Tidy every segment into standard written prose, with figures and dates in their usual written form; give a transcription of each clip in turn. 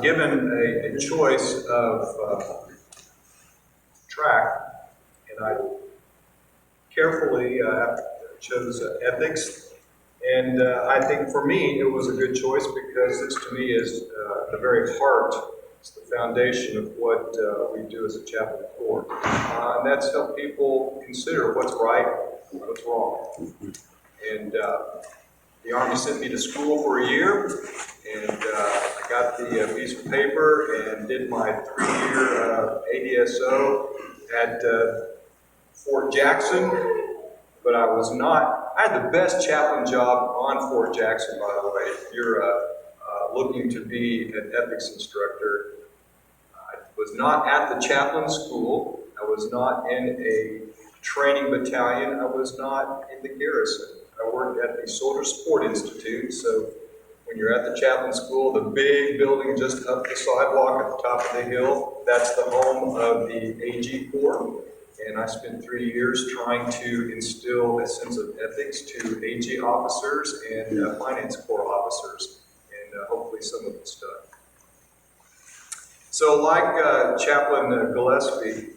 given a choice of track, and I carefully chose ethics. And I think for me it was a good choice because this to me is the very heart, it's the foundation of what we do as a chaplain corps. And that's help people consider what's right and what's wrong. And the Army sent me to school for a year, and I got the piece of paper and did my 3-year ADSO at Fort Jackson, but I was not, I had the best chaplain job on Fort Jackson, by the way. If you're looking to be an ethics instructor, I was not at the chaplain school, I was not in a training battalion, I was not in the garrison. I worked at the Soldier Support Institute, so when you're at the chaplain school, the big building just up the sidewalk at the top of the hill, that's the home of the AG Corps. And I spent 3 years trying to instill a sense of ethics to AG officers and finance corps officers, and hopefully some of it's done. So like Chaplain Gillespie,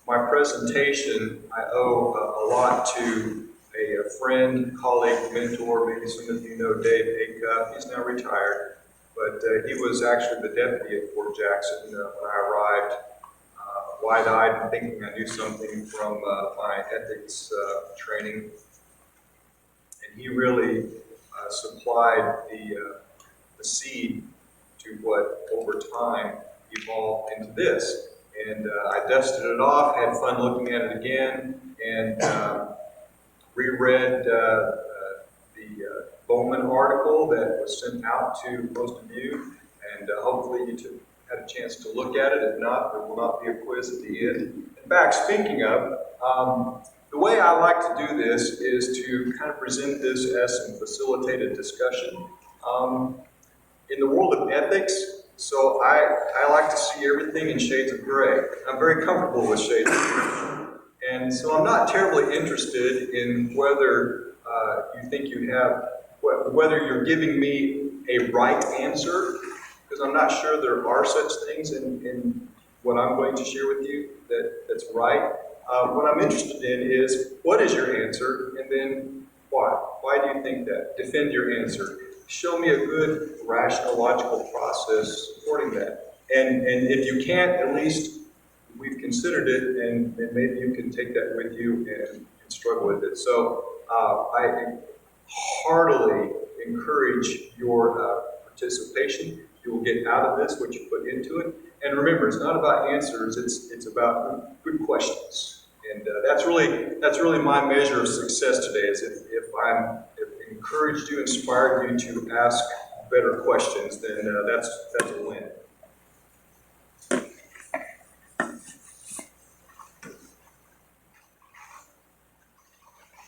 my presentation, I owe a lot to a friend, colleague, mentor. Maybe some of you know Dave Acuff. He's now retired, but he was actually the deputy at Fort Jackson when I arrived, wide-eyed and thinking I knew something from my ethics training. And he really supplied the seed to what over time evolved into this. And I dusted it off, had fun looking at it again, and reread the Bowman article that was sent out to most of you, and hopefully you had a chance to look at it. If not, there will not be a quiz at the end. In fact, speaking of, the way I like to do this is to kind of present this as some facilitated discussion. In the world of ethics, so I like to see everything in shades of gray. I'm very comfortable with shades of gray. And so I'm not terribly interested in whether you think you have, whether you're giving me a right answer, because I'm not sure there are such things in what I'm going to share with you that's right. What I'm interested in is, what is your answer, and then why? Why do you think that? Defend your answer. Show me a good, rational, logical process supporting that. And if you can't, at least we've considered it, and maybe you can take that with you and struggle with it. So I heartily encourage your participation. You will get out of this what you put into it. And remember, it's not about answers, it's about good questions. And that's really my measure of success today, is if I've encouraged you, inspired you to ask better questions, then that's a win.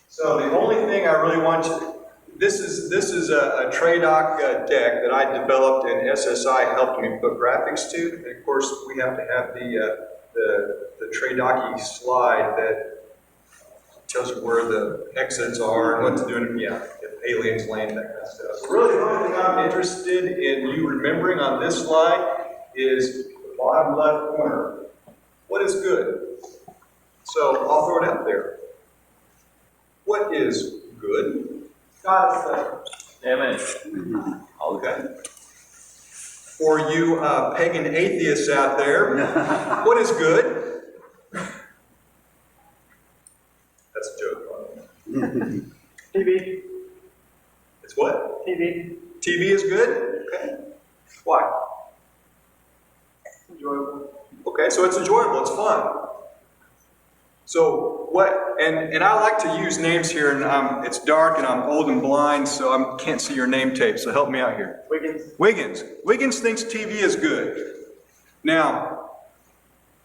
So the only thing I really want you, this is a TRADOC deck that I developed and SSI helped me put graphics to. And of course, we have to have the TRADOC slide that tells you where the exits are and what to do. And yeah, if aliens land, that kind of stuff. So really, the only thing I'm interested in you remembering on this slide is the bottom left corner. What is good? So I'll throw it out there. What is good? God is good. Amen. Okay. For you pagan atheists out there, what is good? That's a joke. TV. It's what? TV. TV is good? Okay. Why? Enjoyable. Okay, so it's enjoyable, it's fun. So what, and I like to use names here, and it's dark and I'm old and blind, so I can't see your name tape, so help me out here. Wiggins thinks TV is good. Now,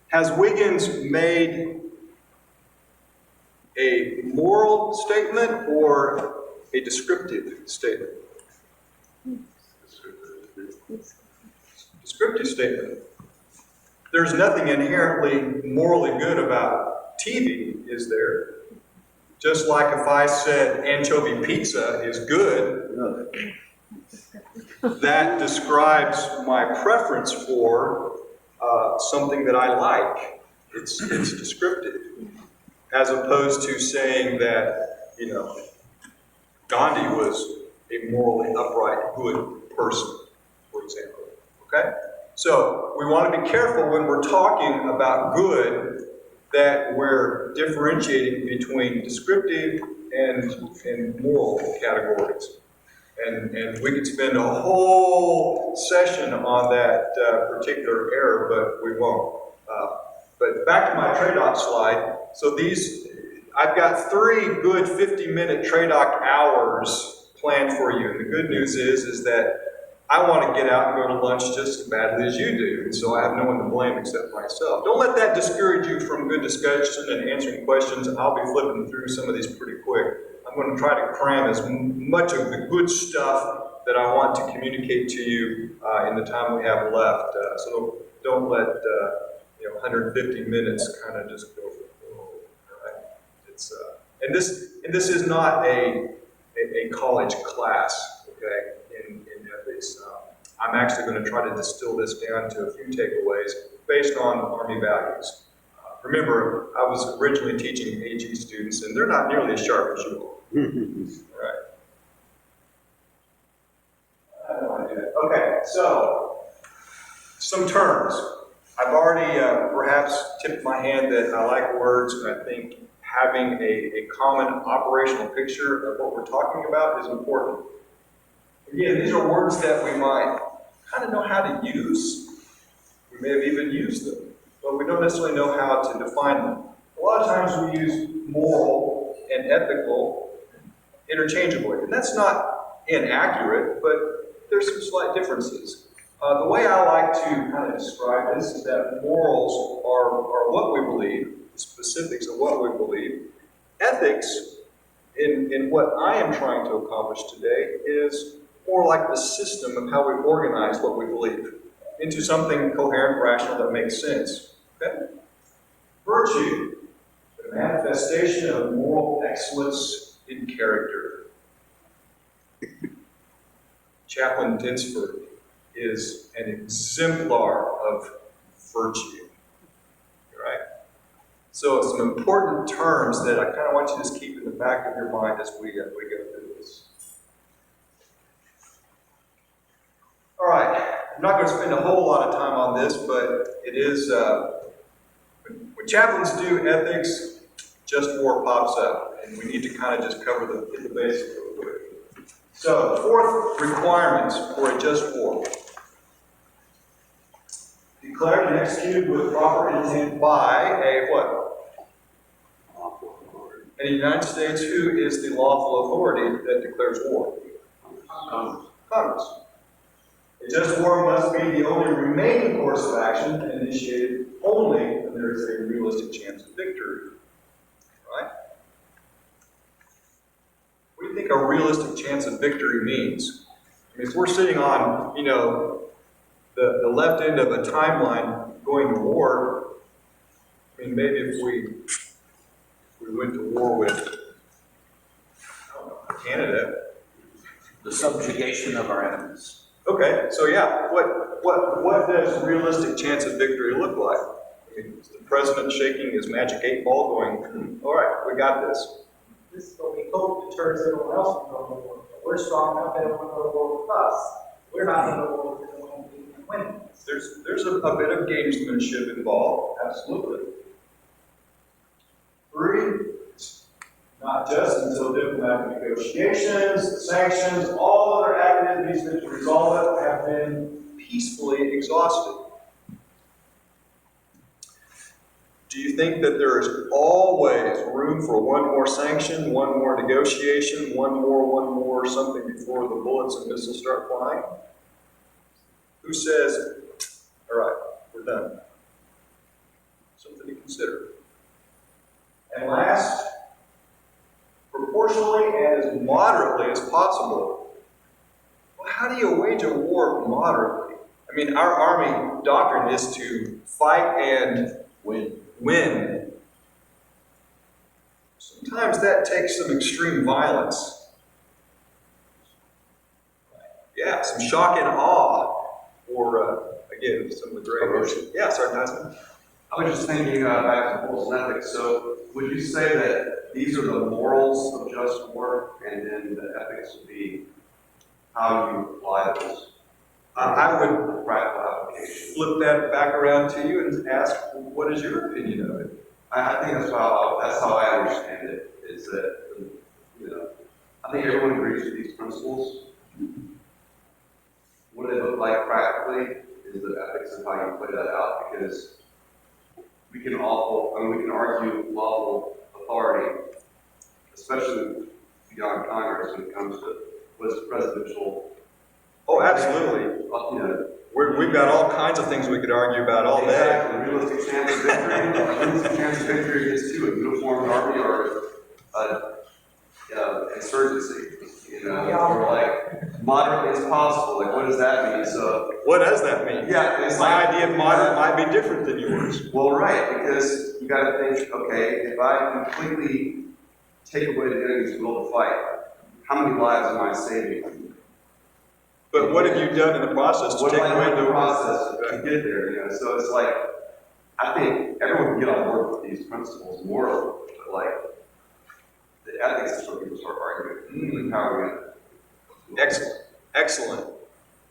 has Wiggins made a moral statement or a descriptive statement? Descriptive statement. There's nothing inherently morally good about TV, is there? Just like if I said anchovy pizza is good, that describes my preference for something that I like. It's descriptive, as opposed to saying that, Gandhi was a morally upright, good person, for example. Okay? So we want to be careful when we're talking about good that we're differentiating between descriptive and moral categories. And we could spend a whole session on that particular error, but we won't. But back to my trade-off slide. So I've got 3 good 50-minute trade-off hours planned for you. And the good news is that I want to get out and go to lunch just as badly as you do. And so I have no one to blame except myself. Don't let that discourage you from good discussion and answering questions. I'll be flipping through some of these pretty quick. I'm going to try to cram as much of the good stuff that I want to communicate to you in the time we have left. So don't let 150 minutes kind of just go. Right? It's and this is not a college class, okay? In ethics, I'm actually going to try to distill this down to a few takeaways based on Army values. Remember, I was originally teaching AG students, and they're not nearly as sharp as you are. Right. I don't want to do that. Okay, so some terms. I've already perhaps tipped my hand that I like words, and I think having a common operational picture of what we're talking about is important. Again, these are words that we might kind of know how to use. We may have even used them, but we don't necessarily know how to define them. A lot of times we use moral and ethical interchangeably, and that's not inaccurate, but there's some slight differences. The way I like to kind of describe this is that morals are what we believe, the specifics of what we believe. Ethics, in what I am trying to accomplish today, is more like the system of how we organize what we believe into something coherent, rational, that makes sense. Okay? Virtue, the manifestation of moral excellence in character. Chaplain Dinsford is an exemplar of virtue. Right? So some important terms that I kind of want you to just keep in the back of your mind as we go through this. All right, I'm not going to spend a whole lot of time on this, but it is, when chaplains do ethics, just war pops up, and we need to kind of just cover the basics real quick. So, the 4th requirement for a just war. Declared and executed with proper intent by a what? In the United States, who is the lawful authority that declares war? Congress. A just war must be the only remaining course of action and initiated only when there is a realistic chance of victory. Right? What do you think a realistic chance of victory means? I mean, if we're sitting on, the left end of a timeline going to war, I mean, maybe if we went to war with, I don't know, Canada. The subjugation of our enemies. Okay, so yeah, what does realistic chance of victory look like? I mean, is the president shaking his magic 8 ball going, all right, we got this. This is what we hope deters everyone else from going to war. We're strong enough, they don't want to go to war with us. We're not going to go to war with them when we win. There's a bit of gamesmanship involved, absolutely. 3, not just until diplomatic negotiations, sanctions, all other activities that resolve it have been peacefully exhausted. Do you think that there is always room for one more sanction, one more negotiation, one more something before the bullets and missiles start flying? Who says, all right, we're done? Something to consider. And last, proportionally and as moderately as possible. Well, how do you wage a war moderately? I mean, our Army doctrine is to fight and win. Sometimes that takes some extreme violence. some shock and awe, or again, some of the great emotion. Yeah, sarcasm. I was just thinking back to morals and ethics. So, would you say that these are the morals of just war, and then the ethics would be how you apply those? I would Practical application. flip that back around to you and ask, what is your opinion of it? I think that's how I understand it. Is that I think everyone agrees with these principles. What they look like practically is the ethics of how you play that out, because we can argue lawful authority, especially beyond Congress when it comes to what is presidential. Oh, absolutely. We've got all kinds of things we could argue about all day. Exactly. Realistic chance of victory. Realistic chance of victory against a uniformed army or insurgency. Or like moderately as possible. Like, what does that mean? So, What does that mean? yeah, it's My like, idea of moderate might be different than yours. well, right, because you got to think, okay, if I completely take away the enemy's will to fight, how many lives am I saving? But what have you done in the process to What take am I away doing in the the process to get there? So it's like, I think everyone can get on board with these principles morally, but like, the ethics is what people start arguing. How are we going to? Excellent. Excellent.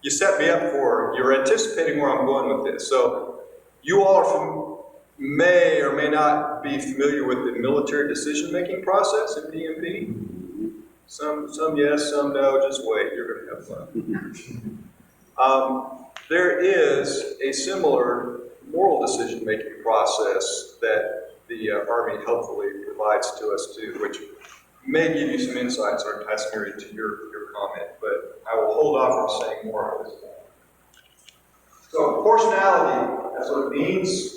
You set me up you're anticipating where I'm going with this. So you all may or may not be familiar with the military decision-making process in DMP. Some yes, some no, just wait, you're going to have fun. There is a similar moral decision-making process that the Army helpfully provides to us too, which may give you some insights or testimony to your comment, but I will hold off from saying more on this point. So proportionality, that's what it means.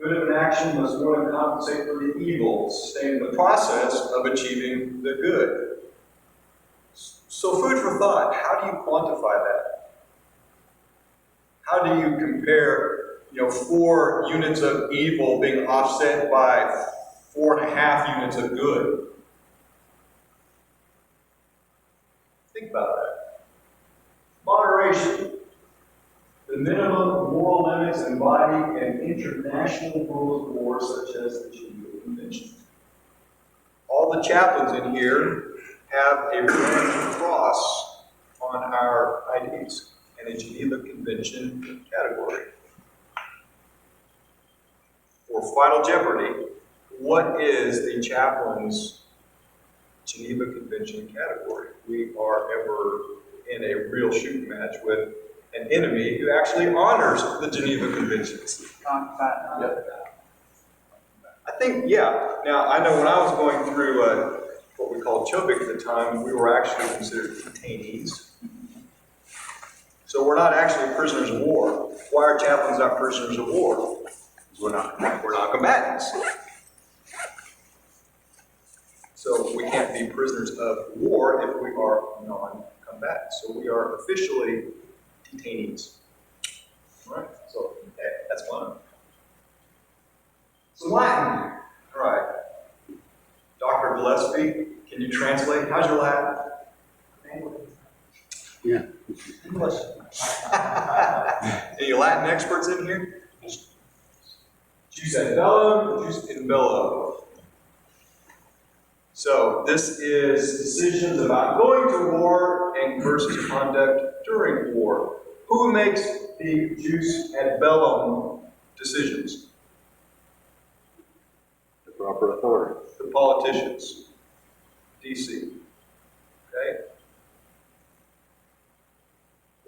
Good of an action must more than compensate for the evil sustained in the process of achieving the good. So food for thought, how do you quantify that? How do you compare 4 units of evil being offset by 4.5 units of good? Think about that. Moderation. The minimum moral limits embodied in international rules of war, such as the Geneva Convention. All the chaplains in here have a red cross on our IDs in a Geneva Convention category. For Final Jeopardy, what is the chaplain's Geneva Convention category? We are ever in a real shooting match with an enemy who actually honors the Geneva Conventions. I think, yeah. Now, I know when I was going through what we called Chobik at the time, we were actually considered detainees. So we're not actually prisoners of war. Why are chaplains not prisoners of war? We're not combatants. So we can't be prisoners of war if we are non-combatants. So we are officially detainees. All right, so that's one. So Latin. All right. Dr. Gillespie, can you translate? How's your Latin? Yeah. English. Any Latin experts in here? Jus ad bellum, jus in bello. So this is decisions about going to war and versus conduct during war. Who makes the jus ad bellum decisions? The proper authority. The politicians. DC. Okay?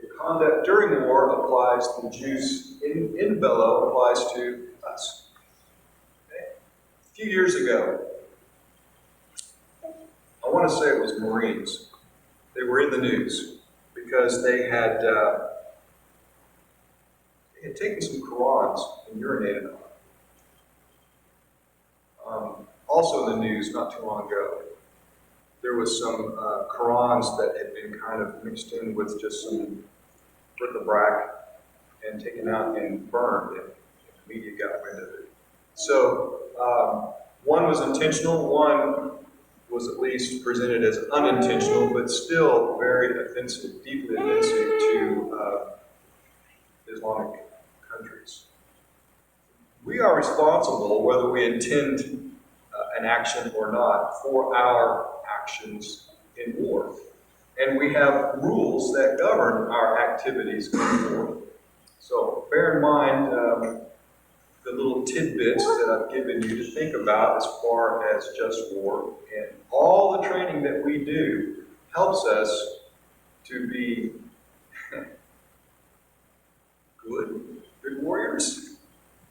The conduct during war applies to the jus in bello applies to us. Okay? A few years ago, I want to say it was Marines. They were in the news because they had taken some Qurans and urinated on them. Also in the news, not too long ago, there was some Qurans that had been kind of mixed in with just some bric-a-brac and taken out and burned, and the media got wind of it. So one was intentional, one was at least presented as unintentional, but still very offensive, deeply offensive to Islamic countries. We are responsible, whether we intend an action or not, for our actions in war. And we have rules that govern our activities in war. So bear in mind the little tidbits that I've given you to think about as far as just war. And all the training that we do helps us to be good warriors.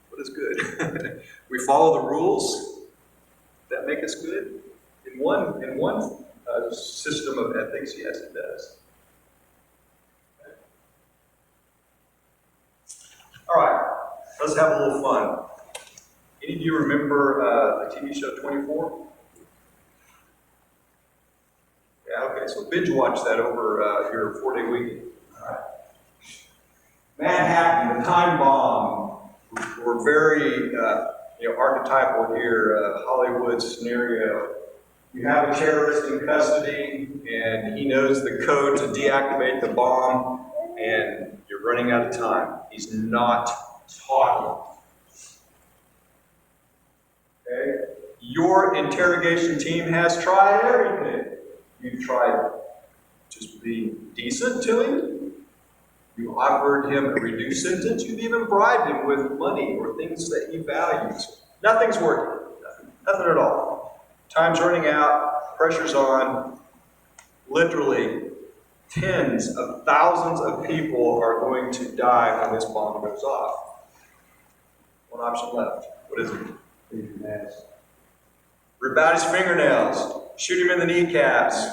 What is good? We follow the rules that make us good. In one system of ethics, yes, it does. All right, let's have a little fun. Any of you remember the TV show 24? Yeah, okay, so binge watch that over your 4-day weekend. All right. Manhattan, the time bomb. We're very archetypal here, Hollywood scenario. You have a terrorist in custody, and he knows the code to deactivate the bomb, and you're running out of time. He's not talking. Okay? Your interrogation team has tried everything. You've tried just being decent to him. You offered him a reduced sentence. You've even bribed him with money or things that he values. Nothing's working. Nothing at all. Time's running out. Pressure's on. Literally, tens of thousands of people are going to die when this bomb goes off. One option left. What is it? Rip out his fingernails. Shoot him in the kneecaps.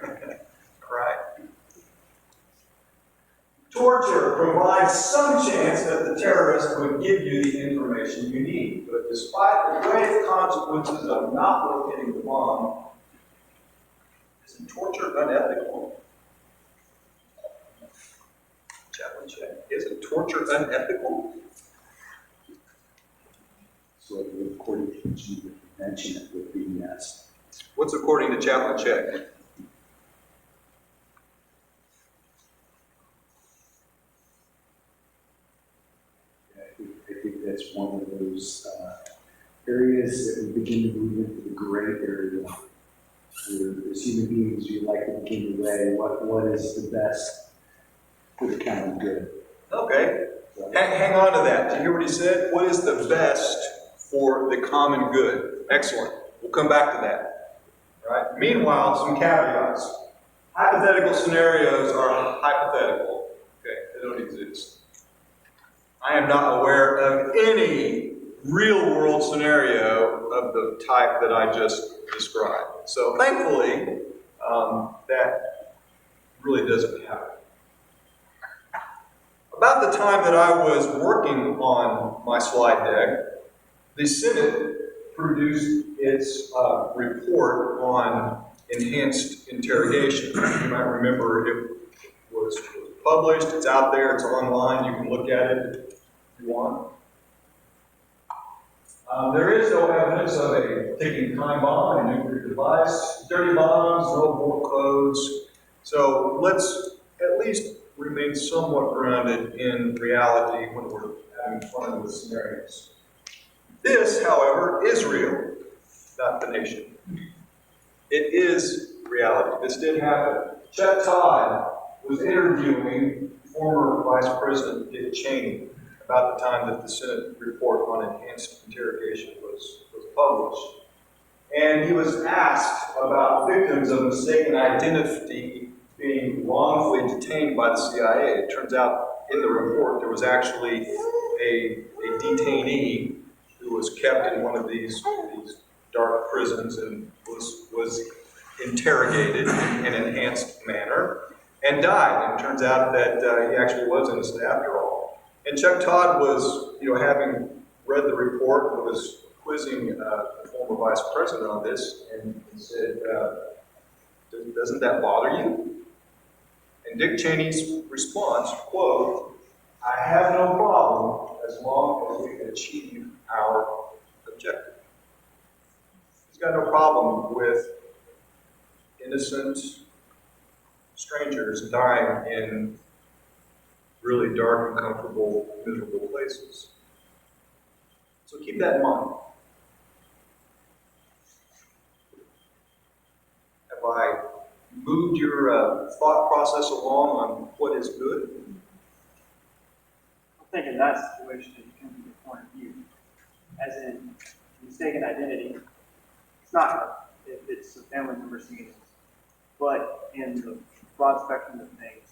Right. Torture provides some chance that the terrorist would give you the information you need. But despite the grave consequences of not locating the bomb, isn't torture unethical? Chaplain check. Isn't torture unethical? So according to the convention, it would be yes. What's according to chaplain check? I think that's one of those areas that we begin to move into the gray area. Where as human beings, we like to begin to weigh what is the best for the common good. Okay. Hang on to that. Do you hear what he said? What is the best for the common good? Excellent. We'll come back to that. All right. Meanwhile, some caveats. Hypothetical scenarios are hypothetical. Okay, they don't exist. I am not aware of any real-world scenario of the type that I just described. So thankfully, that really doesn't happen. About the time that I was working on my slide deck, the Senate produced its report on enhanced interrogation. You might remember it was published, it's out there, it's online, you can look at it if you want. There is no evidence of a ticking time bomb, a nuclear device, dirty bombs, no war codes. So let's at least remain somewhat grounded in reality when we're having fun with scenarios. This, however, is real, not the nation. It is reality. This did happen. Chuck Todd was interviewing former Vice President Dick Cheney about the time that the Senate report on enhanced interrogation was published. And he was asked about victims of mistaken identity being wrongfully detained by the CIA. It turns out in the report there was actually a detainee who was kept in one of these dark prisons and was interrogated in an enhanced manner and died. And it turns out that he actually was innocent after all. And Chuck Todd was, having read the report, was quizzing the former vice president on this, and he said, doesn't that bother you? And Dick Cheney's response, quote, I have no problem as long as we can achieve our objective. He's got no problem with innocent strangers dying in really dark, uncomfortable, miserable places. So keep that in mind. Have I moved your thought process along on what is good? I think in that situation, it can be a point of view. As in, mistaken identity, it's not if it's a family member seeing it. But in the broad spectrum of things,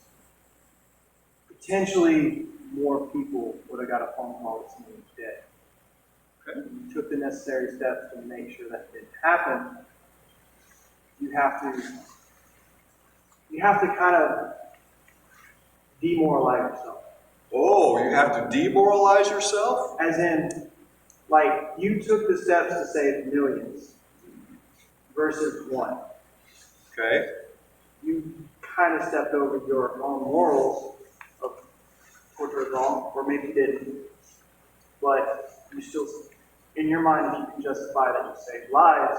potentially more people would have got a phone call that someone was dead. Okay. You took the necessary steps to make sure that didn't happen. You have to kind of demoralize yourself. Oh, you have to demoralize yourself? As in, like, you took the steps to save millions versus one. Okay. You kind of stepped over your own morals of torture is wrong, or maybe you didn't. But you still, in your mind, if you can justify that you saved lives,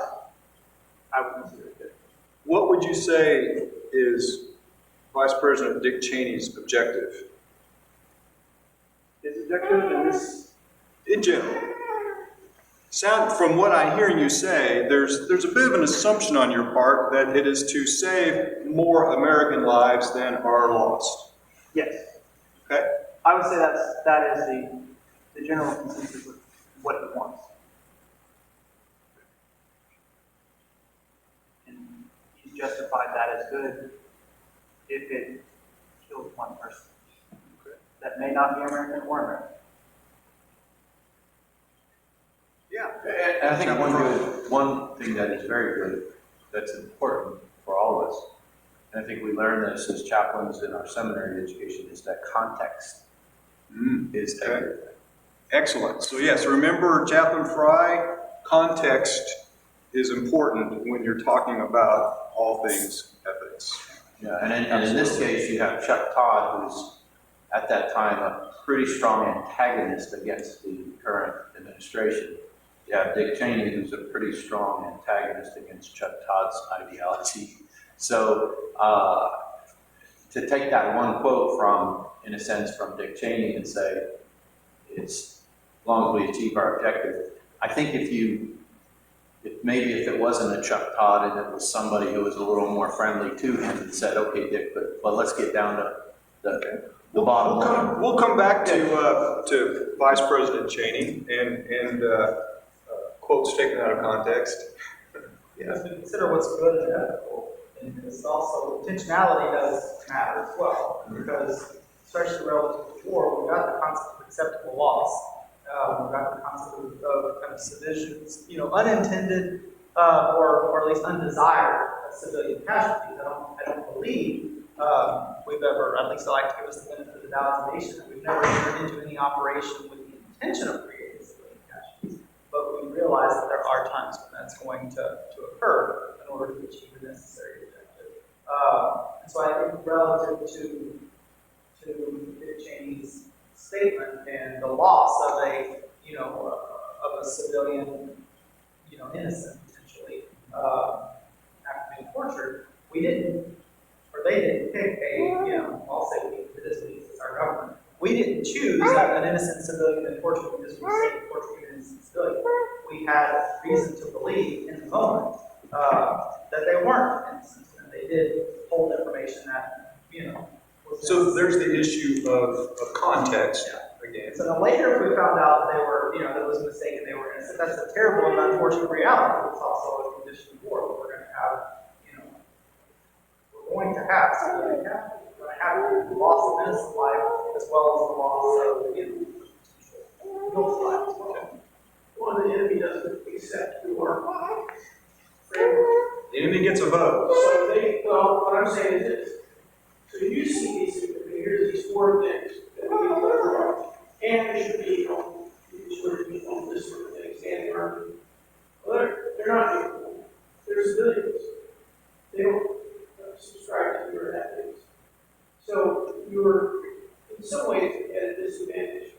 I would consider it good. What would you say is Vice President Dick Cheney's objective? His objective in this, In general. From what I'm hearing you say, there's a bit of an assumption on your part that it is to save more American lives than are lost. yes, Okay? I would say that is the general consensus of what he wants. And he justified that as good if it kills one person. That may not be American or American. Yeah. And I think one thing that is very good, that's important for all of us, and I think we learn this as chaplains in our seminary education, is that context is Okay. everything. Excellent. So yes, remember Chaplain Fry, context is important when you're talking about all things ethics. Yeah, and in this case, you have Chuck Todd, who's at that time a pretty strong antagonist against the current administration. You have Dick Cheney, who's a pretty strong antagonist against Chuck Todd's ideology. So to take that one quote from, in a sense, from Dick Cheney and say, it's as long as we achieve our objective. I think if maybe if it wasn't a Chuck Todd and it was somebody who was a little more friendly to him and said, okay, Dick, but let's get down to the bottom line. We'll come back to Vice President Cheney and quotes taken out of context. Because we consider what's good and ethical, and it's also, intentionality does matter as well, because especially relative to war, we've got the concept of acceptable loss, we've got the concept of kind of seditions, unintended, or at least undesired civilian casualties. I don't believe we've ever, at least I like to give us the benefit of the doubt as a nation, that we've never entered into any operation with the intention of creating civilian casualties. But we realize that there are times when that's going to occur in order to achieve the necessary objective. And so I think relative to Dick Cheney's statement and the loss of a civilian, innocent potentially, after being tortured, we didn't, or they didn't pick I'll say we, for this because it's our government. We didn't choose an innocent civilian in torture because we say torture an innocent civilian. We had reason to believe in the moment that they weren't innocent, and they did hold information that, was So there's the issue of context again. So then later we found out they were, that it was a mistake and they were innocent. That's a terrible and unfortunate reality. It's also a condition of war. We're going to have, we're going to have civilian casualties. We're going to have the loss of innocent life as well as the loss of, guilty life as well. Well, the enemy doesn't accept your framework. The enemy gets a vote. So what I'm saying is this. So you see these, here's these four things that we can learn, and there should be, you should be on this sort of thing, standing around. Well, they're not equal. They're civilians. They don't subscribe to your ethics. So you're, in some ways, at a disadvantage.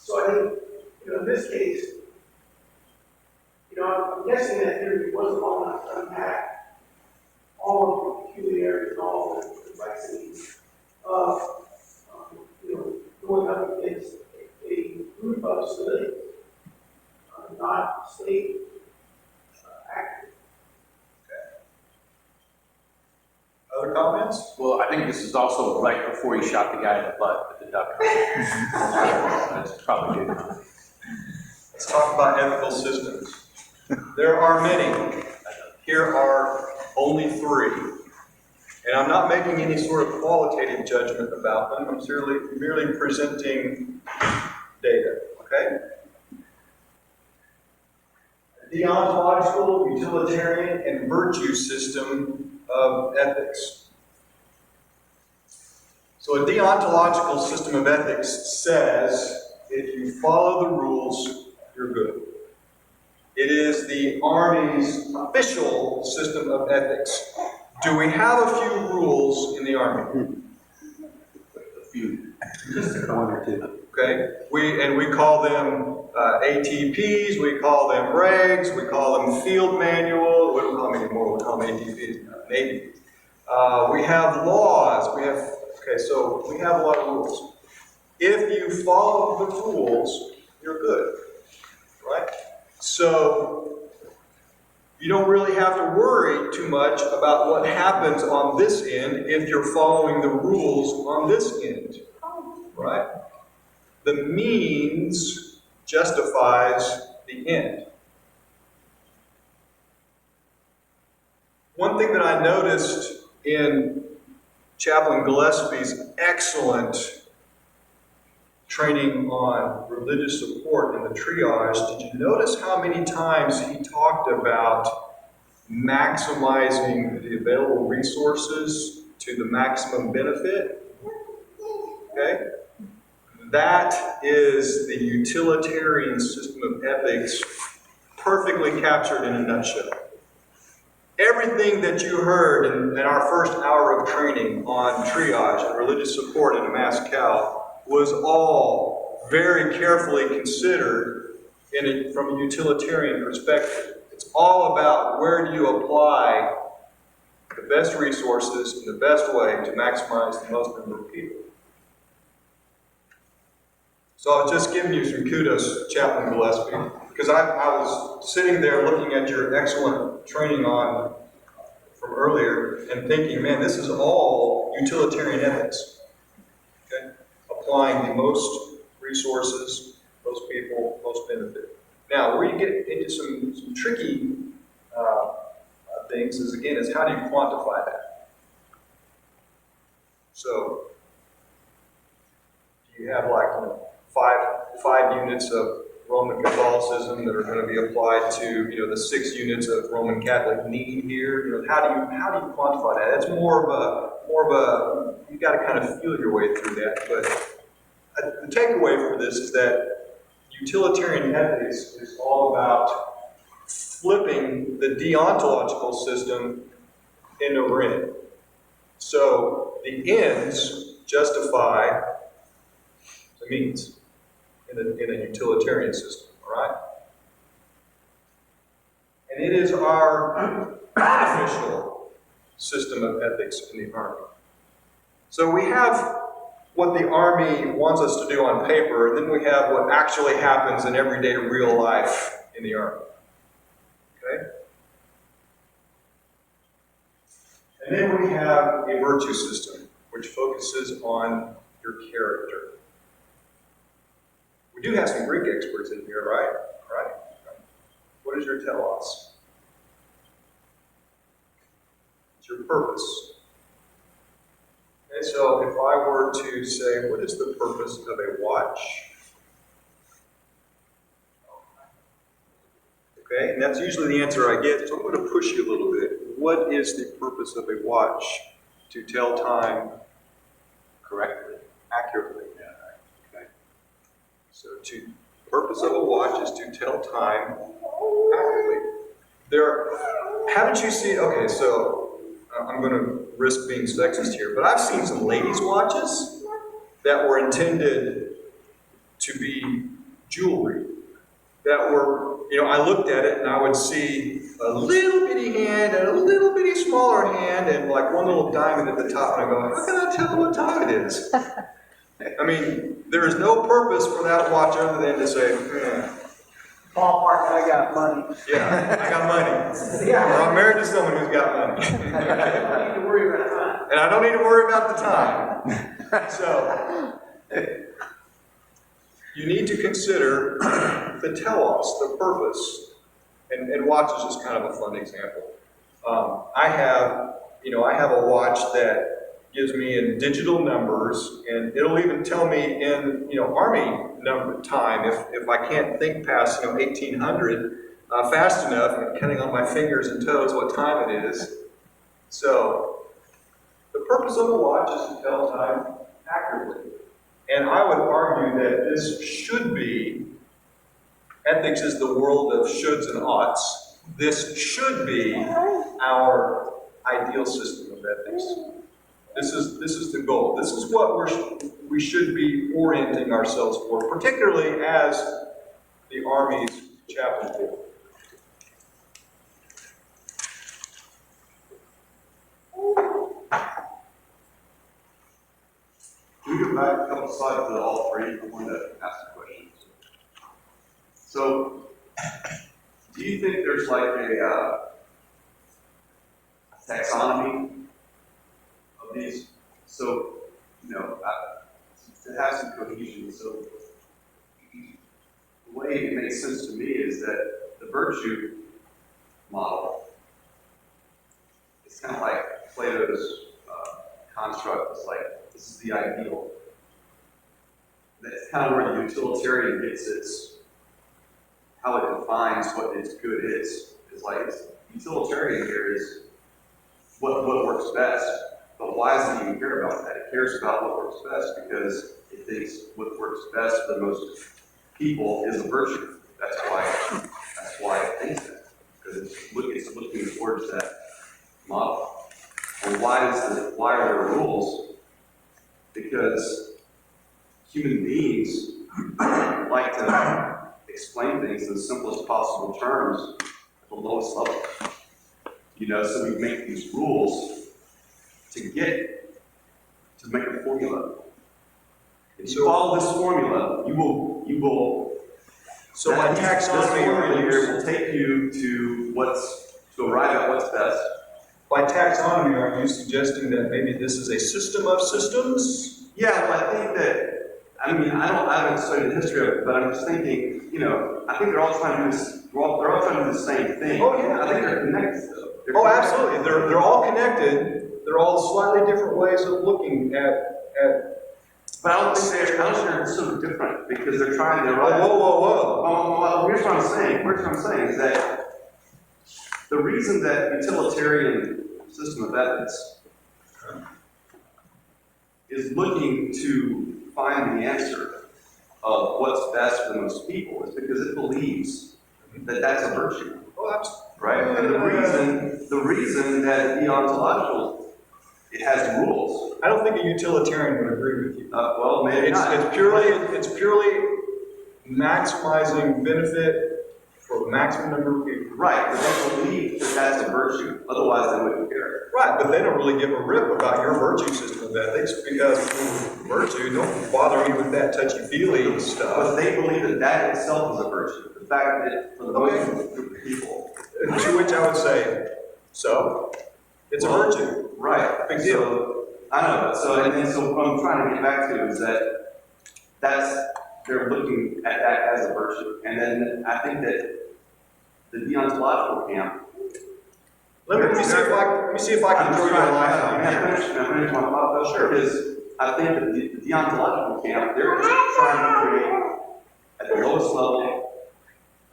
So I think, in this case, guessing that interview wasn't long enough to unpack all of the peculiarities and all the complexities of, going up against a group of civilians, not state actors. Other comments? Well, I think this is also right before he shot the guy in the butt with the duck. That's probably good. Let's talk about ethical systems. There are many. Here are only 3. And I'm not making any sort of qualitative judgment about them. I'm merely presenting data, okay? The deontological, utilitarian, and virtue system of ethics. So a deontological system of ethics says if you follow the rules, you're good. It is the Army's official system of ethics. Do we have a few rules in the Army? A few. Just 1 or 2. Okay, we call them ATPs, we call them regs, we call them field manual. We don't call them anymore. We call them ATPs, Navy. We have laws. So we have a lot of rules. If you follow the rules, you're good, right? So you don't really have to worry too much about what happens on this end if you're following the rules on this end, right? The means justifies the end. One thing that I noticed in Chaplain Gillespie's excellent training on religious support in the triage, did you notice how many times he talked about maximizing the available resources to the maximum benefit? Okay? That is the utilitarian system of ethics perfectly captured in a nutshell. Everything that you heard in our first hour of training on triage and religious support in Mass Cal was all very carefully considered from a utilitarian perspective. It's all about where do you apply the best resources in the best way to maximize the most number of people. So I was just giving you some kudos, Chaplain Gillespie, because I was sitting there looking at your excellent training from earlier and thinking, man, this is all utilitarian ethics. Okay? Applying the most resources, most people, most benefit. Now, where you get into some tricky things is how do you quantify that? So, do you have five units of Roman Catholicism that are going to be applied to the 6 units of Roman Catholic need here? How do you quantify that? That's more of a you got to kind of feel your way through that. But the takeaway from this is that utilitarian ethics is all about flipping the deontological system into red. So the ends justify the means in a utilitarian system, all right? And it is our official system of ethics in the Army. So we have what the Army wants us to do on paper, and then we have what actually happens in everyday real life in the Army. Okay? And then we have a virtue system, which focuses on your character. We do have some Greek experts in here, right? Right? What is your telos? It's your purpose. Okay, so if I were to say, what is the purpose of a watch? Okay, and that's usually the answer I get, so I'm going to push you a little bit. What is the purpose of a watch? To tell time Correctly. accurately. Okay. So the purpose of a watch is to tell time accurately. Haven't you seen, okay, so I'm going to risk being sexist here, but I've seen some ladies' watches that were intended to be jewelry. that were, I looked at it and I would see a little bitty hand and a little bitty smaller hand and like one little diamond at the top, and I go, how can I tell what time it is? I mean, there is no purpose for that watch other than to say, Ballpark, I got money. yeah, I got money. Yeah. Or I'm married to someone who's got money. You don't need to worry about time. And I don't need to worry about the time. So, you need to consider the telos, the purpose, and watch is just kind of a fun example. I have a watch that gives me in digital numbers, and it'll even tell me in, Army number time if I can't think past, 1800 fast enough, and counting on my fingers and toes what time it is. So, the purpose of a watch is to tell time accurately. And I would argue that this should be, ethics is the world of shoulds and oughts. This should be our ideal system of ethics. This is the goal. This is what we should be orienting ourselves for, particularly as the Army's chaplain corps. Can we go back a couple slides to all three? I wanted to ask a question. So, do you think there's like a taxonomy of these? So, to have some cohesion. So, the way it makes sense to me is that the virtue model is kind of like Plato's construct. It's like, this is the ideal. That's kind of where the utilitarian gets its, how it defines what its good is. It's like, utilitarian here is what works best. But why does it even care about that? It cares about what works best because it thinks what works best for most people is a virtue. That's why it thinks that. Because it's looking towards that model. And why are there rules? Because human beings like to explain things in the simplest possible terms at the lowest level. So we make these rules to make a formula. If you follow this formula, you will. So by taxonomy, here will take you to arrive at what's best. By taxonomy, are you suggesting that maybe this is a system of systems? Yeah, well, I think that, I haven't studied the history of it, but I'm just thinking, I think they're all trying to do this, they're all trying to do the same thing. Oh, yeah. I think they're connected, though. Oh, absolutely. They're all connected. They're all slightly different ways of looking at. But I don't think they're so different because they're trying to. Whoa. Well, here's what I'm saying. Here's what I'm saying is that the reason that utilitarian system of ethics is looking to find the answer of what's best for most people is because it believes that that's a virtue. Oh, absolutely. Right? And the reason that deontological, it has rules. I don't think a utilitarian would agree with you. Well, maybe not. It's purely maximizing benefit for the maximum number of people. Right, but they believe that that's a virtue. Otherwise, they wouldn't care. Right, but they don't really give a rip about your virtue system of ethics because virtue, don't bother me with that touchy-feely stuff. But they believe that that itself is a virtue. The fact that for the most group of people. To which I would say, so, it's a virtue. Right. Big deal. So, I know. So what I'm trying to get back to is that they're looking at that as a virtue. And then I think that the deontological camp. Let me see if I can draw you a line on I'm finish my thought though. Sure. Because I think that the deontological camp, they're just trying to create, at the lowest level,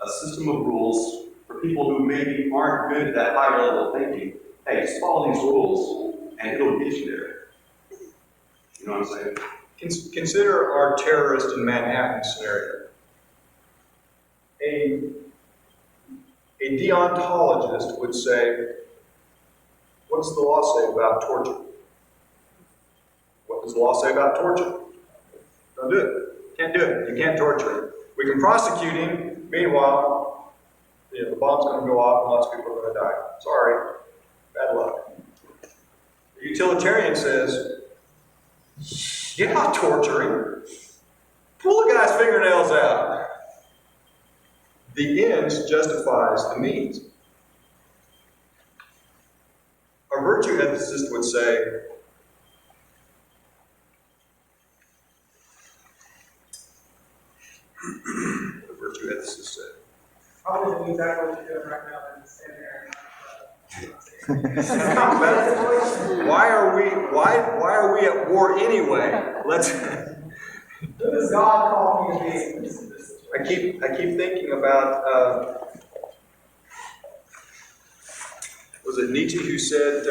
a system of rules for people who maybe aren't good at that higher level of thinking. Hey, just follow these rules, and it'll get you there. You know what I'm saying? Consider our terrorist in Manhattan scenario. A deontologist would say, what does the law say about torture? What does the law say about torture? Don't do it. Can't do it. You can't torture him. We can prosecute him, Meanwhile, the bomb's going to go off and lots of people are going to die. Sorry, bad luck. The utilitarian says, yeah, torturing. Pull the guy's fingernails out. The ends justifies the means. A virtue ethicist would say, the virtue ethicist said, Probably doing exactly what you're doing right now and stand there and why are we at war anyway? Let's who does God call me to be in this situation? I keep thinking about was it Nietzsche who said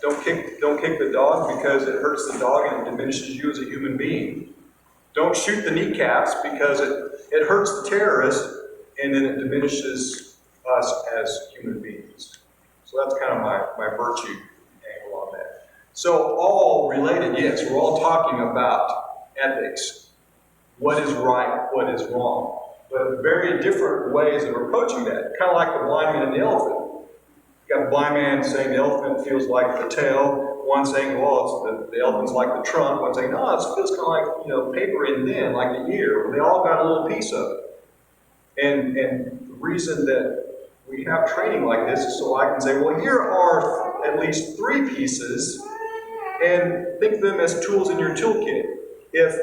don't kick the dog because it hurts the dog and it diminishes you as a human being. Don't shoot the kneecaps because it hurts the terrorist and then it diminishes us as human beings. So that's kind of my virtue angle on that. So all related, yes, we're all talking about ethics. What is right, what is wrong. But very different ways of approaching that. Kind of like the blind man and the elephant. You got a blind man saying the elephant feels like the tail, one saying, well, it's the elephant's like the trunk, one saying, no, it feels kind of like, paper and thin, like the ear. They all got a little piece of it. And the reason that we have training like this is so I can say, well, here are at least 3 pieces, and think of them as tools in your toolkit. If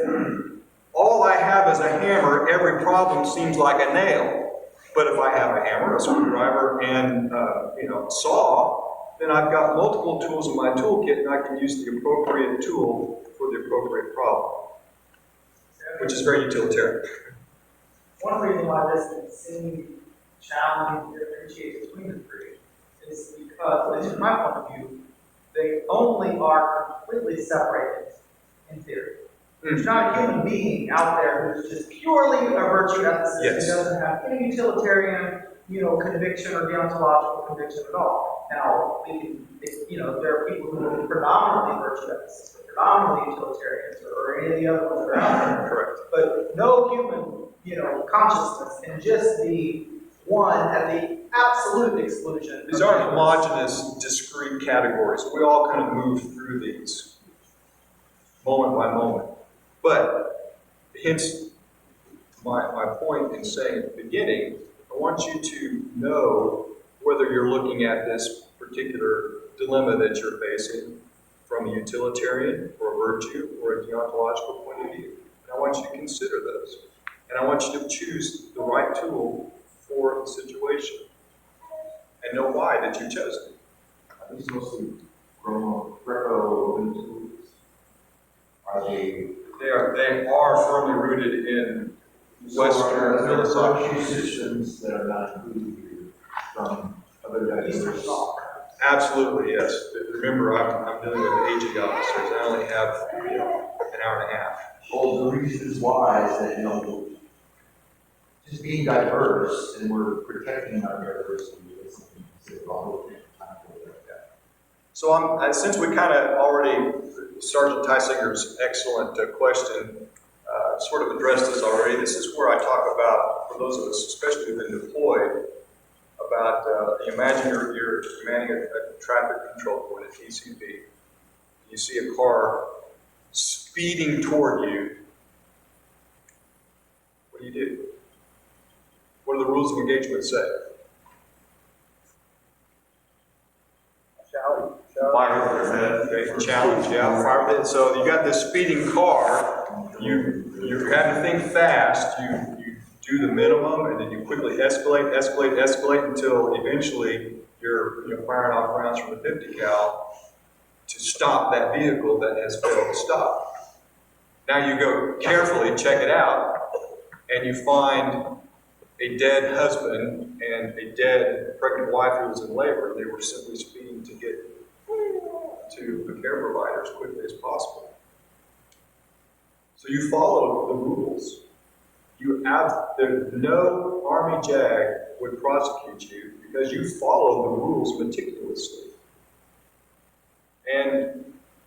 all I have is a hammer, every problem seems like a nail. But if I have a hammer, a screwdriver, and a saw, then I've got multiple tools in my toolkit, and I can use the appropriate tool for the appropriate problem, which is very utilitarian. One reason why this can seem challenging to differentiate between the 3 is because, at least from my point of view, they only are completely separated in theory. There's not a human being out there who's just purely a virtue ethicist Yes. who doesn't have any utilitarian, conviction or deontological conviction at all. Now, there are people who are predominantly virtue ethicists, or predominantly utilitarians, or any of the other ones that are out there. Correct. But no human, consciousness can just be one at the absolute exclusion. These aren't homogeneous, discrete categories. We all kind of move through these moment by moment. But hence my point in saying at the beginning, I want you to know whether you're looking at this particular dilemma that you're facing from a utilitarian or a virtue or a deontological point of view. And I want you to consider those. And I want you to choose the right tool for the situation. And know why that you chose it. These mostly Greco-Roman tools. Are they? They are firmly rooted in Western philosophy. Virtue systems that are not included here from other Eastern diverse. thought. Absolutely, yes. Remember, I'm dealing with aging officers. I only have an hour and a half. Well, the reasons why is that, just being diverse and we're protecting our diversity is something to say, well, we'll take time to look at that. So since we kind of already, Sergeant Teisinger's excellent question sort of addressed this already. This is where I talk about, for those of us, especially who've been deployed, about imagine you're commanding a traffic control point at TCK. You see a car speeding toward you. What do? What do the rules of engagement say? Challenge, yeah. Fire pit. So you got this speeding car. You're having to think fast. You do the minimum, and then you quickly escalate until eventually you're firing off rounds from the 50 cal to stop that vehicle that has failed to stop. Now you go carefully, check it out, and you find a dead husband and a dead pregnant wife who was in labor. They were simply speeding to get to a care provider as quickly as possible. So you follow the rules. No Army JAG would prosecute you because you follow the rules meticulously. And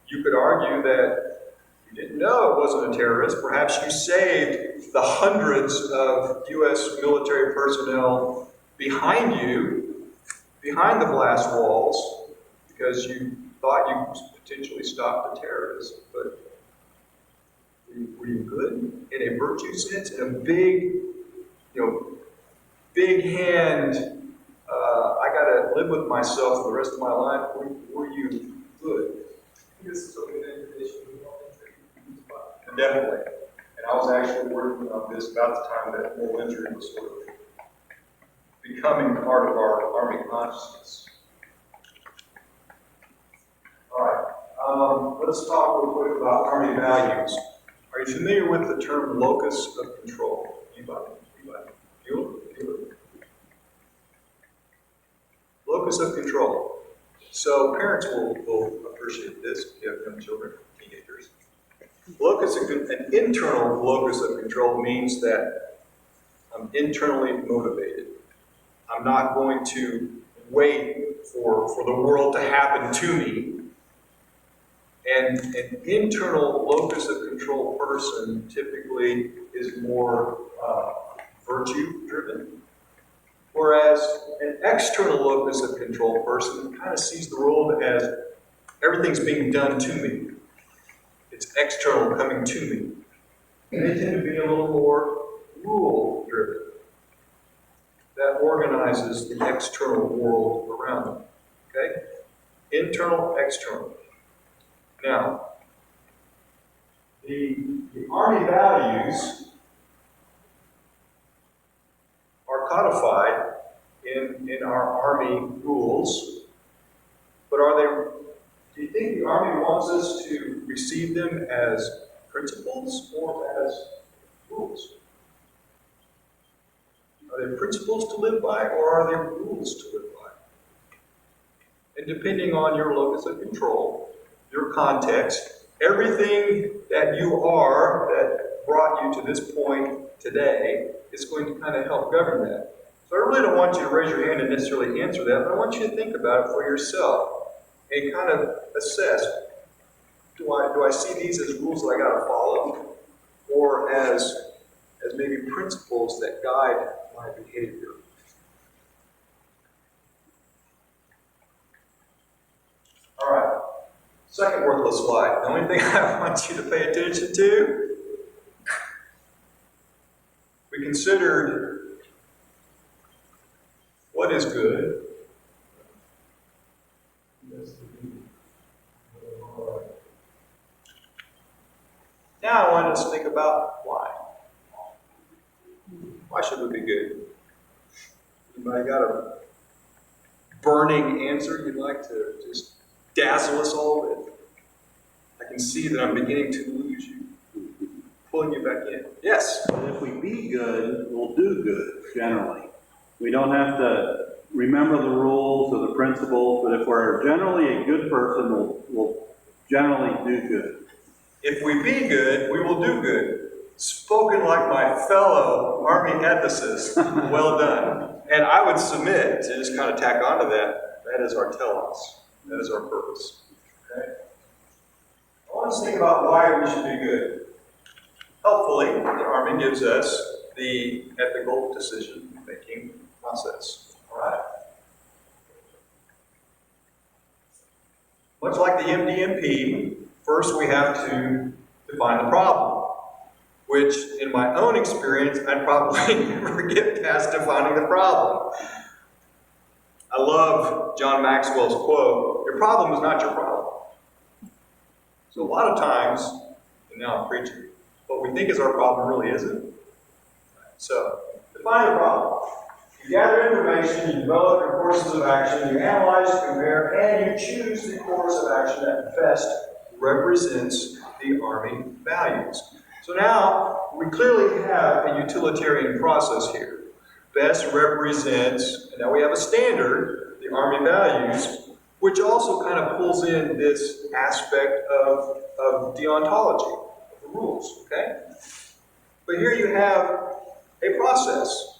you could argue that You didn't know it wasn't a terrorist. Perhaps you saved the hundreds of U.S. military personnel behind you, behind the blast walls, because you thought you potentially stopped the terrorists. But were you good in a virtue sense, in a big, big hand? I got to live with myself for the rest of my life. Were you good? This is what we did in addition to all Definitely. And I was actually working on this about the time that moral injury was sort of becoming part of our Army consciousness. All right. Let's talk real quick about Army values. Are you familiar with the term locus of control? Anybody? Bueller? Locus of control. So parents will appreciate this if you have young children, teenagers. An internal locus of control means that I'm internally motivated. I'm not going to wait for the world to happen to me. And an internal locus of control person typically is more virtue driven. Whereas an external locus of control person kind of sees the world as everything's being done to me. It's external coming to me. And they tend to be a little more rule driven. That organizes the external world around them. Okay? Internal, external. Now, the Army values are codified in our Army rules, but do you think the Army wants us to receive them as principles or as rules? Are they principles to live by or are they rules to live by? And depending on your locus of control, your context, everything that you are that brought you to this point today is going to kind of help govern that. So I really don't want you to raise your hand and necessarily answer that, but I want you to think about it for yourself and kind of assess, do I see these as rules that I got to follow or as maybe principles that guide my behavior? All right. Second worthless slide. The only thing I want you to pay attention to, we considered what is good. Now I want us to think about why. Why should we be good? Anybody got a burning answer you'd like to just dazzle us all with? I can see that I'm beginning to lose you. Pulling you back in. Yes? But if we be good, we'll do good, generally. We don't have to remember the rules or the principles, but if we're generally a good person, we'll generally do good. If we be good, we will do good. Spoken like my fellow Army ethicist. Well done. And I would submit, to just kind of tack onto that, that is our telos. That is our purpose. Okay? I want us to think about why we should be good. Helpfully, the Army gives us the ethical decision-making process. All right? Much like the MDMP, first we have to define the problem, which in my own experience, I'd probably never get past defining the problem. I love John Maxwell's quote, your problem is not your problem. So a lot of times, and now I'm preaching, what we think is our problem really isn't. So, define the problem. You gather information, you develop your courses of action, you analyze, compare, and you choose the course of action that best represents the Army values. So now, we clearly have a utilitarian process here. Best represents, and now we have a standard, the Army values, which also kind of pulls in this aspect of deontology, of the rules, okay? But here you have a process,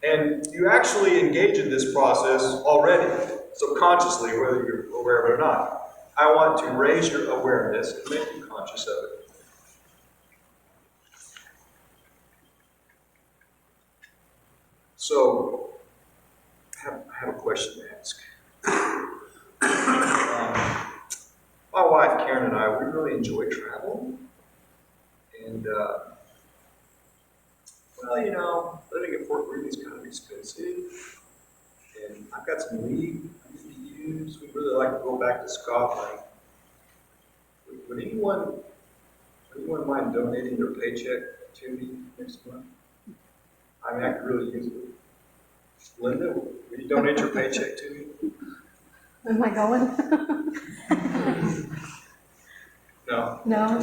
and you actually engage in this process already, subconsciously, whether you're aware of it or not. I want to raise your awareness and make you conscious of it. So, I have a question to ask. My wife Karen and I, we really enjoy travel. And, well, you know, living in Fort Greely is kind of expensive. And I've got some leave I need to use. We'd really like to go back to Scotland. Would anyone mind donating their paycheck to me next month? I mean, I could really use it. Linda, will you donate your paycheck to me? Am I going? No. No.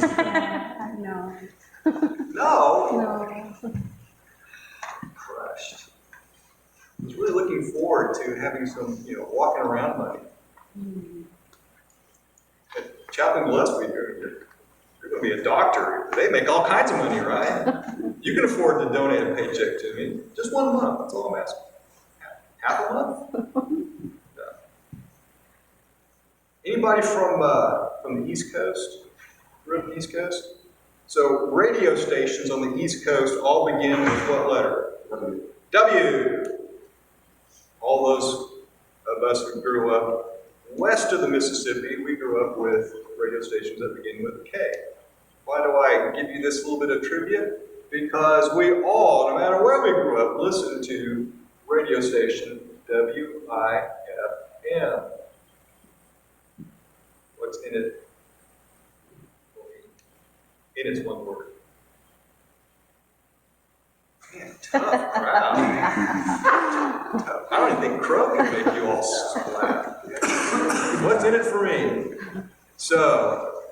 No. No? No. Crushed. I was really looking forward to having some, walking around money. At Chaplain Gillespie, you're going to be a doctor. They make all kinds of money, right? You can afford to donate a paycheck to me. Just 1 month, that's all I'm asking. Half a month? No. Anybody from the East Coast? Grew up on the East Coast? So radio stations on the East Coast all begin with what letter? W. All those of us who grew up west of the Mississippi, we grew up with radio stations that begin with K. Why do I give you this little bit of trivia? Because we all, no matter where we grew up, listened to radio station WIFM. What's in it? In it's one word. Man, tough crowd. Tough. I don't even think Crow can make you all laugh. What's in it for me? So,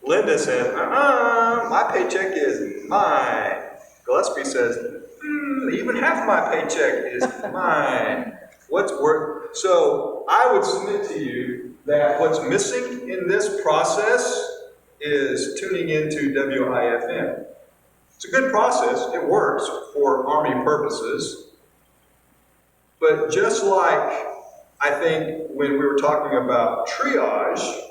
Linda says, my paycheck is mine. Gillespie says, even half my paycheck is mine. What's worth? So, I would submit to you that what's missing in this process is tuning into WIFM. It's a good process. It works for Army purposes. But just like I think when we were talking about triage,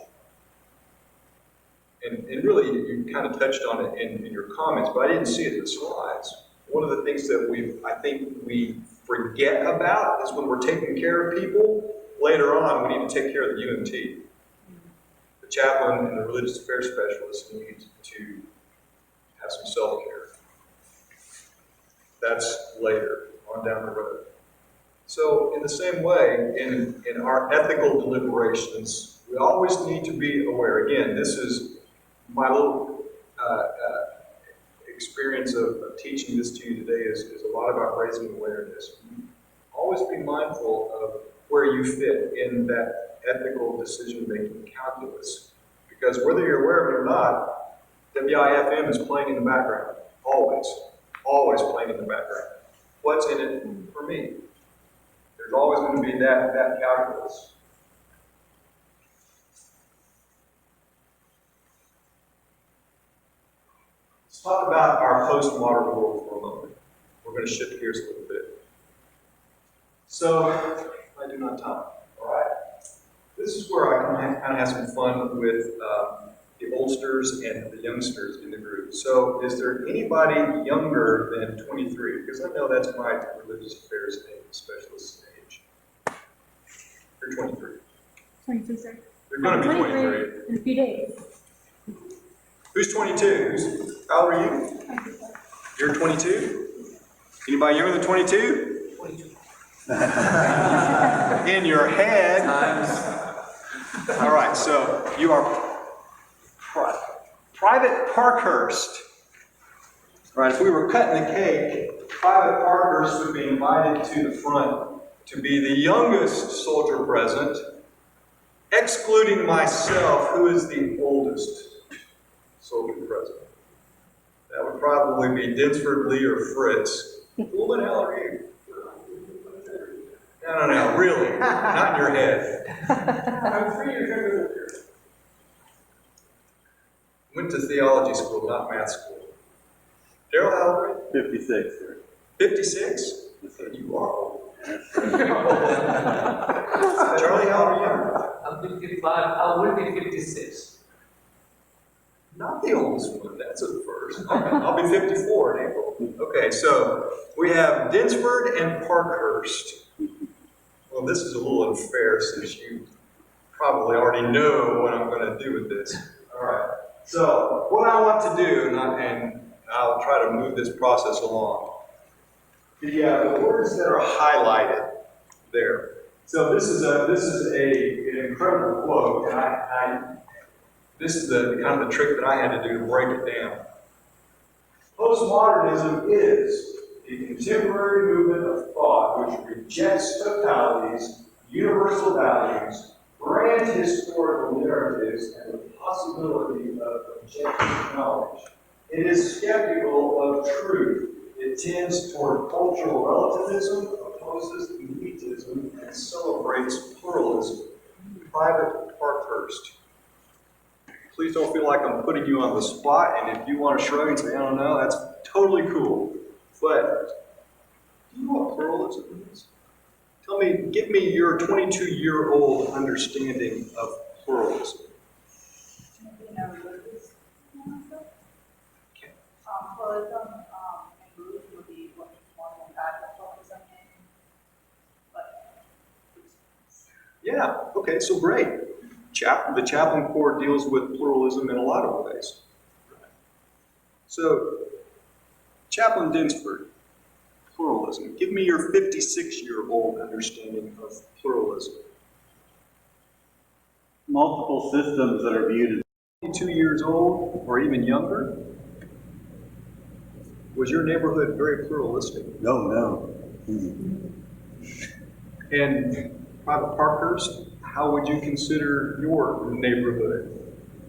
and really you kind of touched on it in your comments, but I didn't see it in the slides. One of the things that I think we forget about is when we're taking care of people, later on we need to take care of the UMT. The chaplain and the religious affairs specialist need to have some self-care. That's later, on down the road. So in the same way, in our ethical deliberations, we always need to be aware. Again, this is my little experience of teaching this to you today is a lot about raising awareness. Always be mindful of where you fit in that ethical decision-making calculus. Because whether you're aware of it or not, WIFM is playing in the background. Always playing in the background. What's in it for me? There's always going to be that calculus. Let's talk about our postmodern world for a moment. We're going to shift gears a little bit. So, I do not time. All right. This is where I kind of have some fun with the oldsters and the youngsters in the group. So, is there anybody younger than 23? Because I know that's my religious affairs specialist age. You're 23. 23, sir. You're going to be 23. In a few days. Who's 22? How old are you? You're 22? Anybody younger than 22? 22. In your head. All right, so you are Private Parkhurst. All right, if we were cutting the cake, Private Parkhurst would be invited to the front to be the youngest soldier present, excluding myself, who is the oldest soldier present. That would probably be Dinsford, Lee, or Fritz. Who the hell are you? No, really, not in your head. I'm 3 years younger than you. Went to theology school, not math school. Daryl, how old are you? 56, sir. 56? You are old. Charlie, how old are you? I'm 55, I will be 56. Not the oldest one, that's a first. I'll be 54 in April. Okay, so we have Dinsford and Parkhurst. Well, this is a little unfair since you probably already know what I'm going to do with this. All right, so what I want to do, and I'll try to move this process along. The words that are highlighted there. So this is an incredible quote, and this is the kind of the trick that I had to do to break it down. Postmodernism is a contemporary movement of thought which rejects totalities, universal values, grand historical narratives, and the possibility of objective knowledge. It is skeptical of truth. It tends toward cultural relativism, opposes elitism, and celebrates pluralism. Private Parkhurst. Please don't feel like I'm putting you on the spot, and if you want to shrug and say, I don't know, that's totally cool. But do you know what pluralism is? Tell me, give me your 22-year-old understanding of pluralism. Pluralism and groups would be what one that pluralism Yeah, okay, so great. The Chaplain Corps deals with pluralism in a lot of ways. So, Chaplain Dinsford, pluralism. Give me your 56-year-old understanding of pluralism. Multiple systems that are viewed as 22 years old or even younger? Was your neighborhood very pluralistic? no. And Private Parkhurst, how would you consider your neighborhood?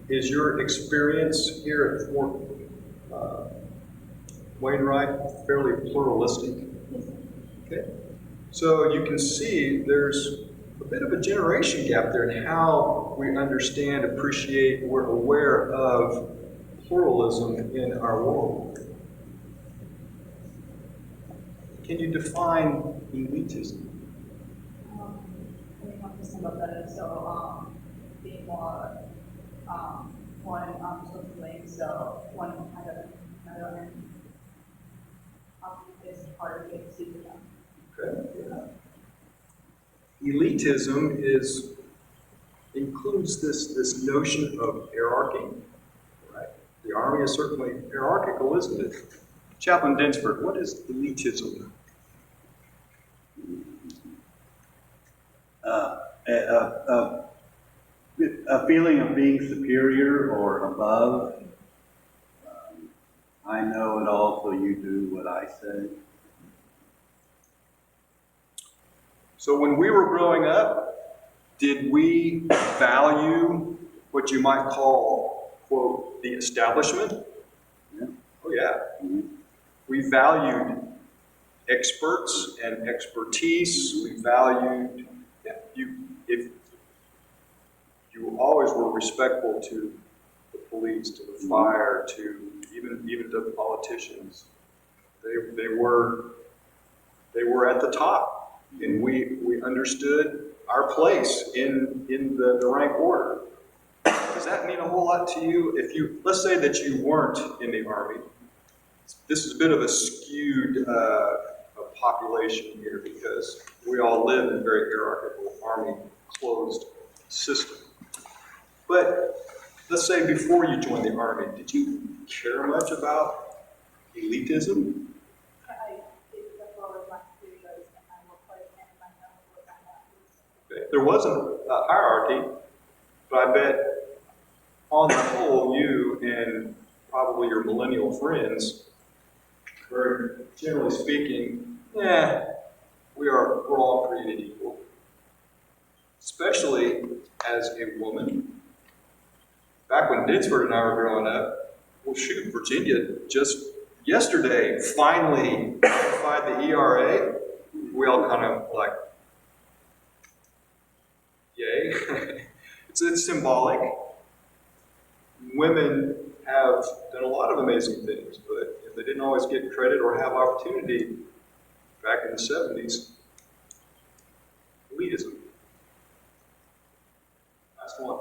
Is your experience here at Fort Wainwright fairly pluralistic? Okay. So you can see there's a bit of a generation gap there in how we understand, appreciate, we're aware of pluralism in our world. Can you define elitism? I think I'm just about that. So, being more, one socially, so one kind of another, and is harder to get to them. Okay. Elitism includes this notion of hierarchy, right? The Army is certainly hierarchical, isn't it? Chaplain Dinsford, what is elitism? A feeling of being superior or above. I know it all, so you do what I say. So when we were growing up, did we value what you might call, quote, the establishment? Yeah. Oh yeah. Mm-hmm. We valued experts and expertise. We valued, if you always were respectful to the police, to the fire, to even to the politicians. They were at the top, and we understood our place in the rank order. Does that mean a whole lot to you? Let's say that you weren't in the Army. This is a bit of a skewed population here because we all live in a very hierarchical Army closed system. But let's say before you joined the Army, did you care much about elitism? I did the lower one because I will play and I know what I have. There wasn't a hierarchy, but I bet on the whole, you and probably your millennial friends, very generally speaking, we're all created equal. Especially as a woman. Back when Dinsford and I were growing up, well shoot, Virginia just yesterday finally ratified the ERA. We all kind of like, yay. It's symbolic. Women have done a lot of amazing things, but if they didn't always get credit or have opportunity back in the 70s, elitism. Last one.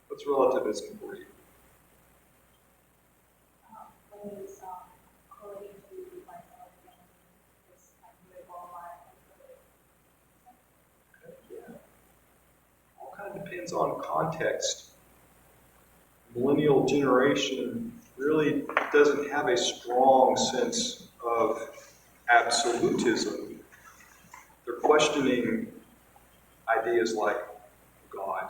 What's relativism for you? depends on context. Millennial generation really doesn't have a strong sense of absolutism. They're questioning ideas like God,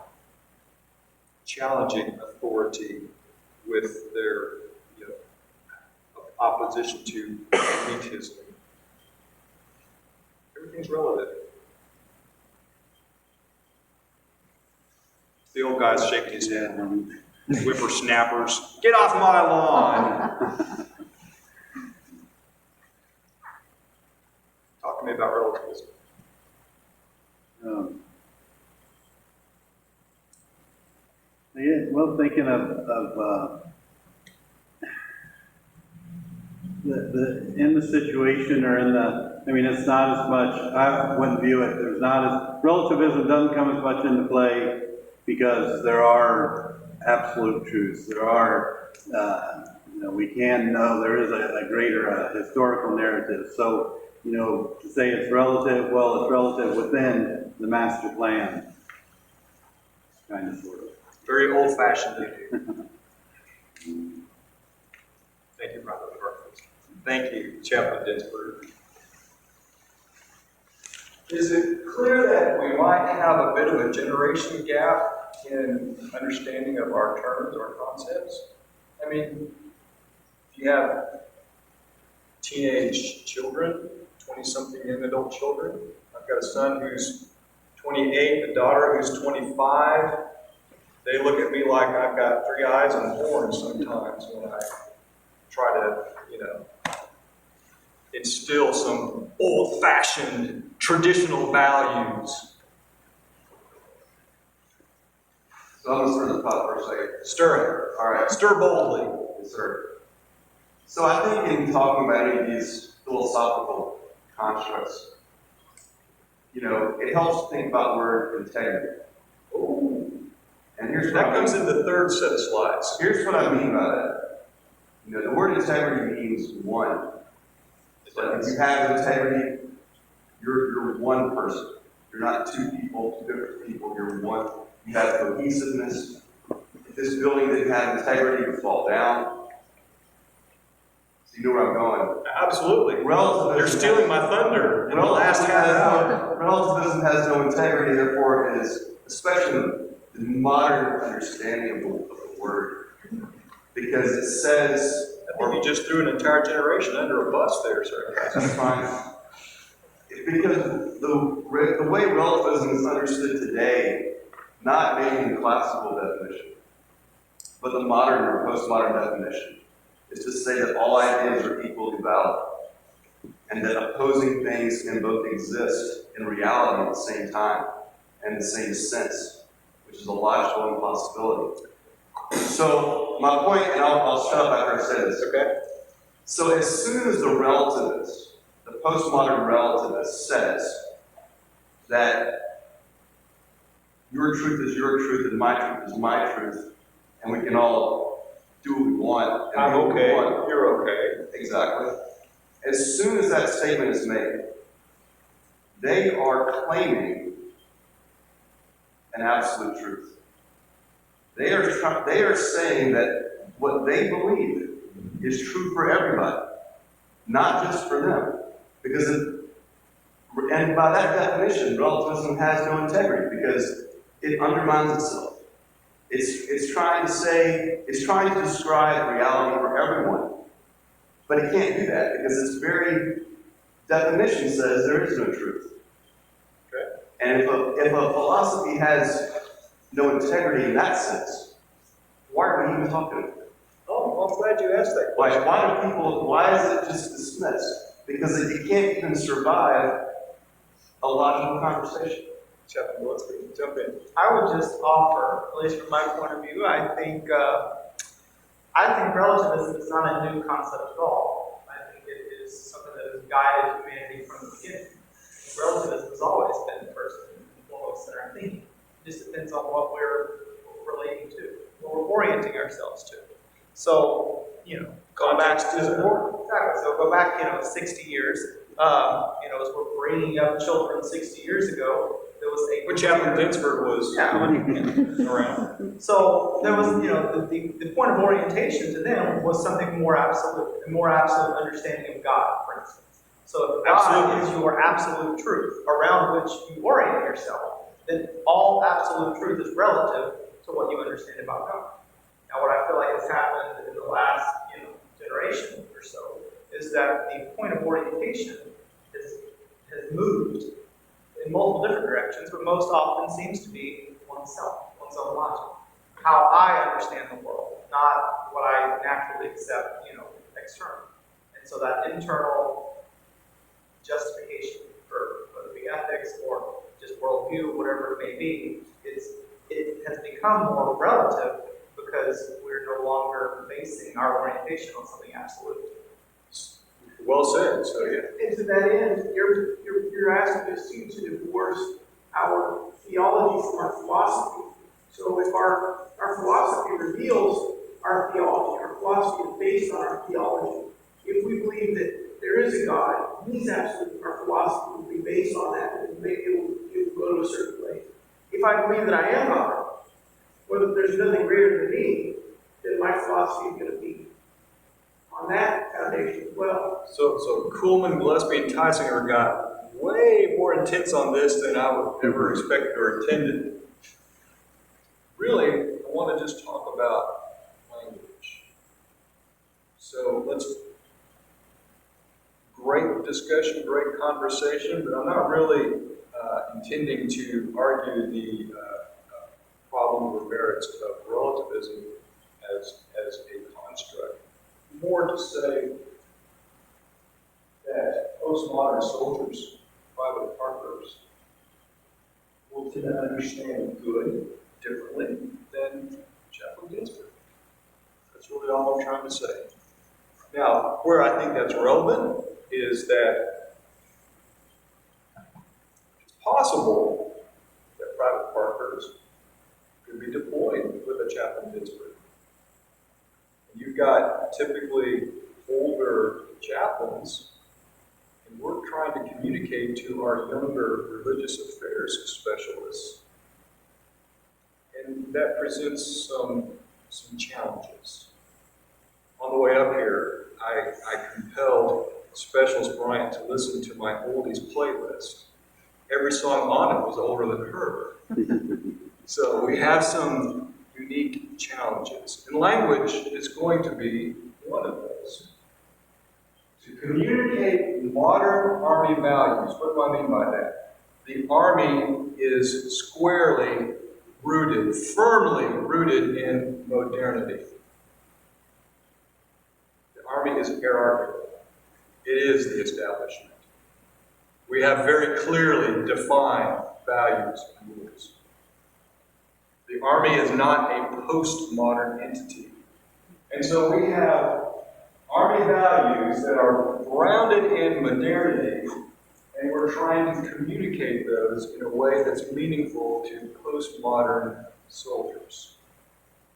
challenging authority with their opposition to elitism. Everything's relative. The old guy's shaking his head. Whippersnappers, get off my lawn! Talk to me about relativism. Yeah, well, thinking of in the situation or I mean, it's not as much, I wouldn't view it, there's not as, relativism doesn't come as much into play because there are absolute truths. There are, we can know there is a greater historical narrative. So, to say it's relative, well, it's relative within the master plan, kind of, sort of. Very old-fashioned of you. Thank you, Brother Burkett. Thank you, Chaplain Dinsburg. Is it clear that we might have a bit of a generation gap in understanding of our terms or concepts? I mean, if you have teenage children, 20-something young adult children, I've got a son who's 28, a daughter who's 25. They look at me like I've got 3 eyes and horns sometimes when I try to, instill some old-fashioned traditional values. So I'm gonna stir the pot for a second. Stir it. All right. Stir boldly. Yes, sir. So I think in talking about any of these philosophical constructs, it helps to think about the word integrity. Ooh. And here's what That I comes mean. in the third set of slides. Here's what I mean by that. The word integrity means one. So if you have integrity, you're one person. You're not 2 people, 2 different people. You're one. You have cohesiveness. If this building didn't have integrity, it would fall down. So you know where I'm going. Absolutely. Relativism. You're stealing my thunder in the last half hour. Relativism has no integrity, therefore it is, especially the modern understanding of the word, because it says, I think you just threw an entire generation under a bus there, sir. that's fine. Because the way relativism is understood today, not maybe in the classical definition, but the modern or postmodern definition, is to say that all ideas are equally valid, and that opposing things can both exist in reality at the same time and in the same sense, which is a logical impossibility. So my point, and I'll shut up after I say this, okay? So as soon as the relativist, the postmodern relativist says that your truth is your truth and my truth is my truth, and we can all do what we want. And I'm do what we okay, want. you're okay. Exactly. As soon as that statement is made, they are claiming an absolute truth. They are saying that what they believe is true for everybody, not just for them. And by that definition, relativism has no integrity because it undermines itself. It's trying to describe reality for everyone, but it can't do that because its very definition says there is no truth. Okay. And if a philosophy has no integrity in that sense, why are we even talking about it? Oh, I'm glad you asked that question. Why is it just dismissed? Because it can't even survive a logical conversation. Chaplain Gillespie, jump in. I would just offer, at least from my point of view, I think relativism is not a new concept at all. I think it is something that has guided humanity from the beginning. Relativism has always been the first and foremost in our thinking. It just depends on what we're relating to, what we're orienting ourselves to. So, Context is important. Exactly. So go back, 60 years. As we're bringing up children 60 years ago, there there was a. But Chaplain Dinsford was around. So there was, the point of orientation to them was something more absolute, a more absolute understanding of God, for instance. So if God is your absolute truth around which you orient yourself, then all absolute truth is relative to what you understand about God. Now, what I feel like has happened in the last, generation or so is that the point of orientation has moved in multiple different directions, but most often seems to be oneself, one's own logic. How I understand the world, not what I naturally accept, externally. And so that internal justification for whether it be ethics or just worldview, whatever it may be, it has become more relative because we're no longer basing our orientation on something absolute. Well said, so yeah. And to that end, you're asking us to divorce our theology from our philosophy. So if our philosophy reveals our theology, our philosophy is based on our theology. If we believe that there is a God, He's absolute, our philosophy will be based on that, and it will go to a certain place. If I believe that I am God, or that there's nothing greater than me, then my philosophy is going to be on that foundation as well. So Kuhlman, Gillespie, and Tysinger got way more intense on this than I would ever expected or intended. Really, I want to just talk about language. So great discussion, great conversation, but I'm not really intending to argue the problem or merits of relativism as a construct. More to say that postmodern soldiers, private partners, will tend to understand good differently than Chaplain Dinsford. That's really all I'm trying to say. Now, where I think that's relevant is that it's possible that private partners could be deployed with a Chaplain Dinsford. You've got typically older chaplains, and we're trying to communicate to our younger religious affairs specialists. And that presents some challenges. On the way up here, I compelled Specialist Bryant to listen to my oldies playlist. Every song on it was older than her. So we have some unique challenges. And language is going to be one of those. To communicate modern Army values, what do I mean by that? The Army is squarely rooted, firmly rooted in modernity. The Army is hierarchical. It is the establishment. We have very clearly defined values and rules. The Army is not a postmodern entity. And so we have Army values that are grounded in modernity, and we're trying to communicate those in a way that's meaningful to postmodern soldiers,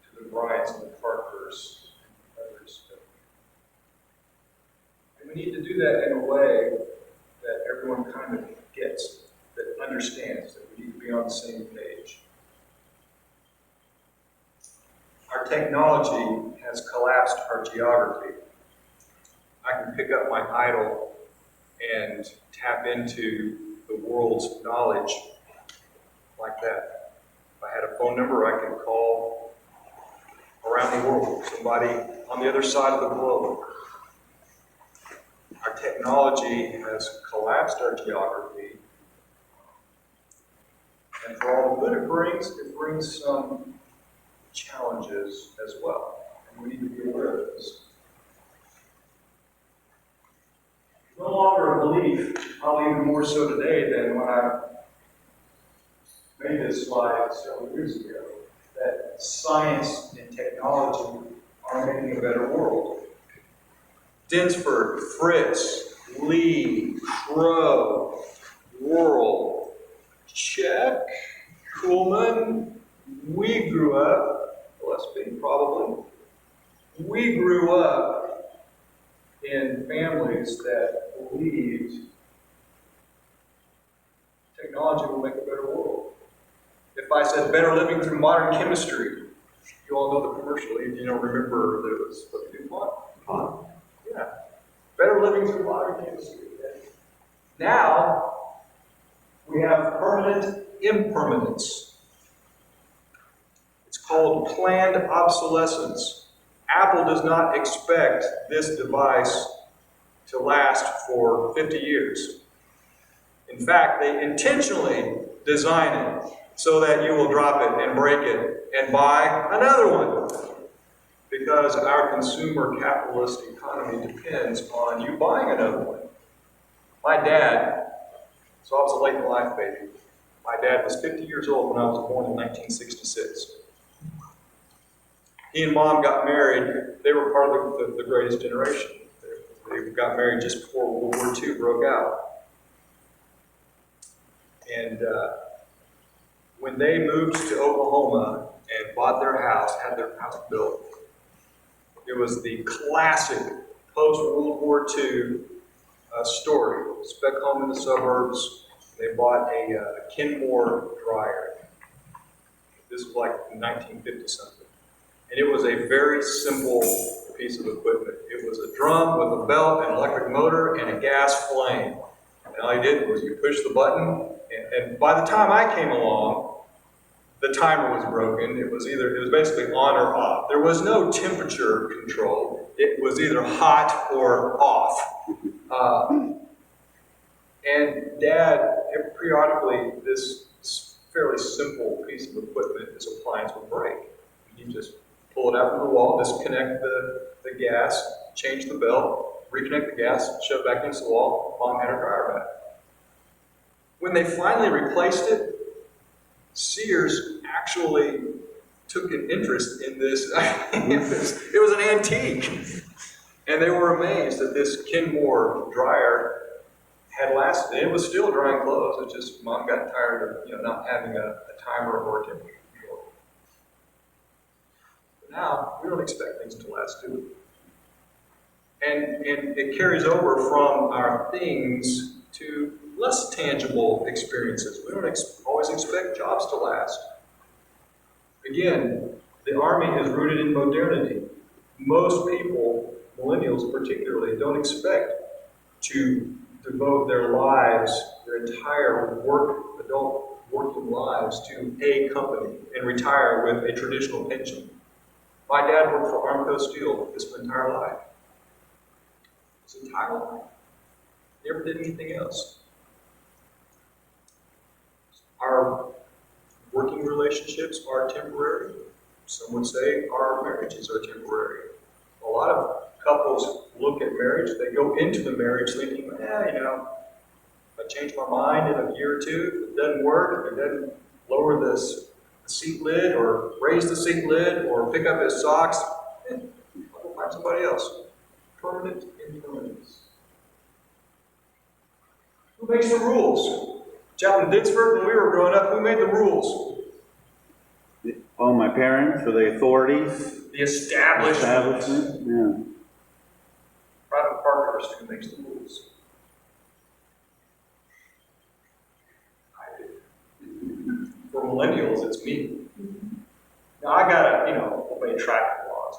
to the Bryants and the Parkers and others. And we need to do that in a way that everyone kind of gets, that understands, that we need to be on the same page. Our technology has collapsed our geography. I can pick up my idol and tap into the world's knowledge like that. If I had a phone number, I could call around the world, somebody on the other side of the globe. Our technology has collapsed our geography. And for all the good it brings some challenges as well. And we need to be aware of this. No longer a belief, probably even more so today than when I made this slide several years ago, that science and technology are making a better world. Dinsford, Fritz, Lee, Crow, Worrell, Check, Kuhlman, we grew up, Gillespie probably, we grew up in families that believed technology will make a better world. I said better living through modern chemistry, you all know the commercial, you know, remember there was, what, DuPont? Yeah. Better living through modern chemistry. Now, we have permanent impermanence. It's called planned obsolescence. Apple does not expect this device to last for 50 years. In fact, they intentionally design it so that you will drop it and break it and buy another one. Because our consumer capitalist economy depends on you buying another one. My dad, so I was a late in life baby. My dad was 50 years old when I was born in 1966. He and Mom got married. They were part of the greatest generation. They got married just before World War II broke out. And when they moved to Oklahoma and bought their house, had their house built, it was the classic post-World War II story. Spec home in the suburbs. They bought a Kenmore dryer. This was like 1950 something. And it was a very simple piece of equipment. It was a drum with a belt, an electric motor, and a gas flame. And all you did was you push the button, and by the time I came along, the timer was broken. It was basically on or off. There was no temperature control. It was either hot or off. And Dad, periodically, this fairly simple piece of equipment, this appliance would break. You just pull it out from the wall, disconnect the gas, change the belt, reconnect the gas, shove it back against the wall. Mom had her dryer back. When they finally replaced it, Sears actually took an interest in this. It was an antique. And they were amazed that this Kenmore dryer had lasted. It was still drying clothes. It's just Mom got tired of not having a timer or a temperature control. But now we don't expect things to last, do we? And it carries over from our things to less tangible experiences. We don't always expect jobs to last. Again, the Army is rooted in modernity. Most people, millennials particularly, don't expect to devote their lives, their entire adult working lives to a company and retire with a traditional pension. My dad worked for Armco Steel his entire life. His entire life. Never did anything else. Our working relationships are temporary. Some would say our marriages are temporary. A lot of couples look at marriage, they go into the marriage thinking, if I change my mind in a year or two, if it doesn't work, if it doesn't lower the seat lid or raise the seat lid or pick up his socks, I'll find somebody else. Permanent impermanence. Who makes the rules? Chapel Dinsford, when we were growing up, who made the rules? Oh, my parents, or the authorities? The establishment. Yeah. Private Parkhurst, who makes the rules? I do. For millennials, it's me. Now I gotta, obey traffic laws.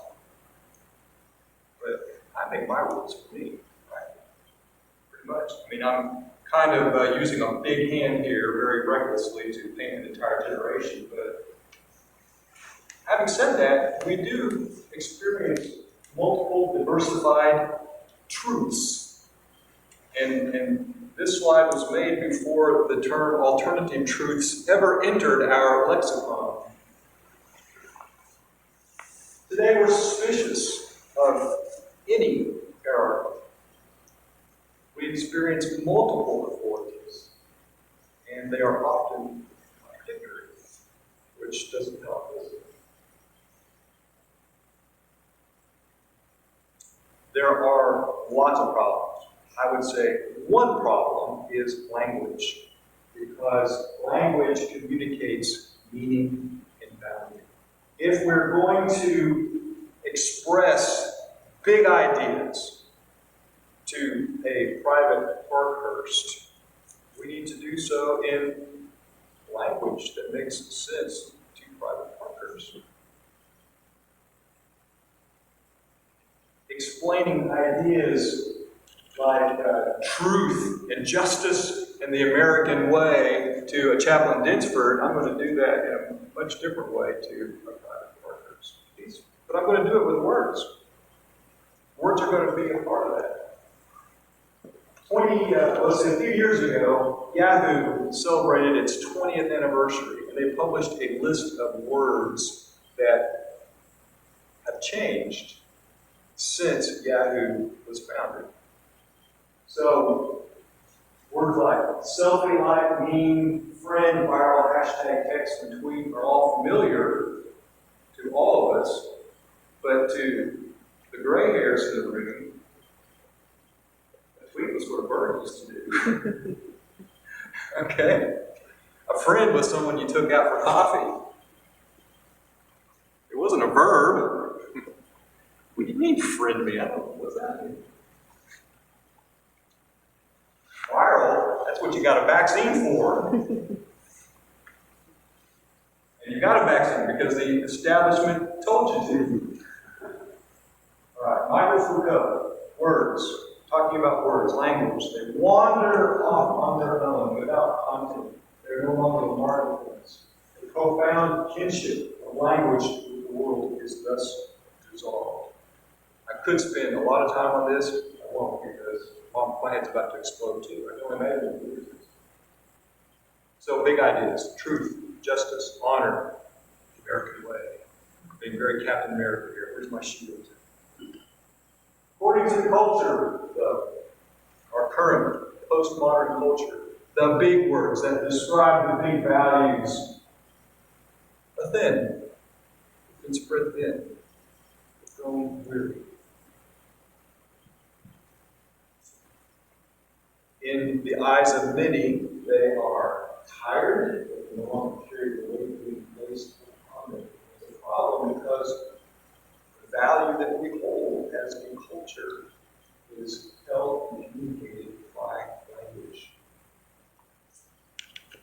But I make my rules for me, right? Pretty much. I'm kind of using a big hand here very recklessly to paint an entire generation, but having said that, we do experience multiple diversified truths. And this slide was made before the term alternative truths ever entered our lexicon. Today we're suspicious of any error. We experience multiple authorities, and they are often contradictory, which doesn't help us. There are lots of problems. I would say one problem is language, because language communicates meaning and value. If we're going to express big ideas to a private Parkhurst, we need to do so in language that makes sense to private parkers. Explaining ideas like truth and justice and the American way to a chaplain Dinsford, I'm going to do that in a much different way to our private parkers. But I'm going to do it with words. Words are going to be a part of that. A few years ago, Yahoo celebrated its 20th anniversary, and they published a list of words that have changed since Yahoo was founded. So, words like selfie, like, meme, friend, viral, hashtag, text, and tweet are all familiar to all of us, but to the gray hairs in the room, a tweet was what a bird used to do. Okay? A friend was someone you took out for coffee. It wasn't a verb. What do you mean, friend me? I don't know what that means. Viral, that's what you got a vaccine for. And you got a vaccine because the establishment told you to. All right, Michael Foucault, words, talking about words, language. They wander off on their own without content. They're no longer marketplace. The profound kinship of language with the world is thus dissolved. I could spend a lot of time on this. I won't because my head's about to explode too. I don't imagine it is. So big ideas: truth, justice, honor, the American way. Being very Captain America here. Where's my shield? According to the culture, our current postmodern culture, the big words that describe the big values are thin. It's been spread thin. It's grown weary. In the eyes of many, they are tired, but no longer carry the weight being placed upon them. It's a problem because the value that we hold as a culture is held and communicated by language.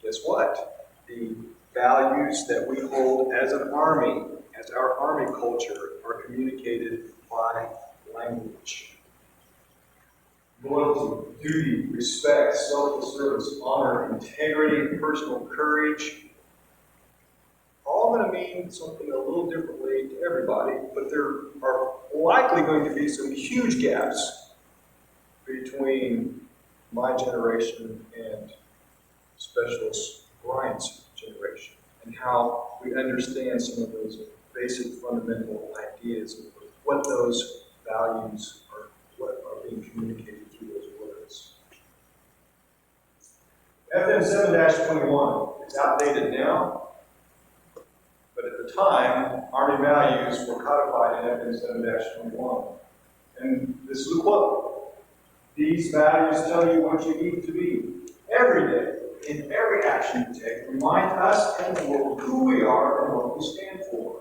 Guess what? The values that we hold as an army, as our army culture, are communicated by language. Loyalty, duty, respect, selfless service, honor, integrity, personal courage, all going to mean something a little differently to everybody, but there are likely going to be some huge gaps between my generation and Specialist Bryant's generation, and how we understand some of those basic fundamental ideas of what those values are, what are being communicated through those words. FM 7-21 is outdated now, but at the time, Army values were codified in FM 7-21. And this is a quote: "These values tell you what you need to be every day, in every action you take. Remind us and the world who we are and what we stand for.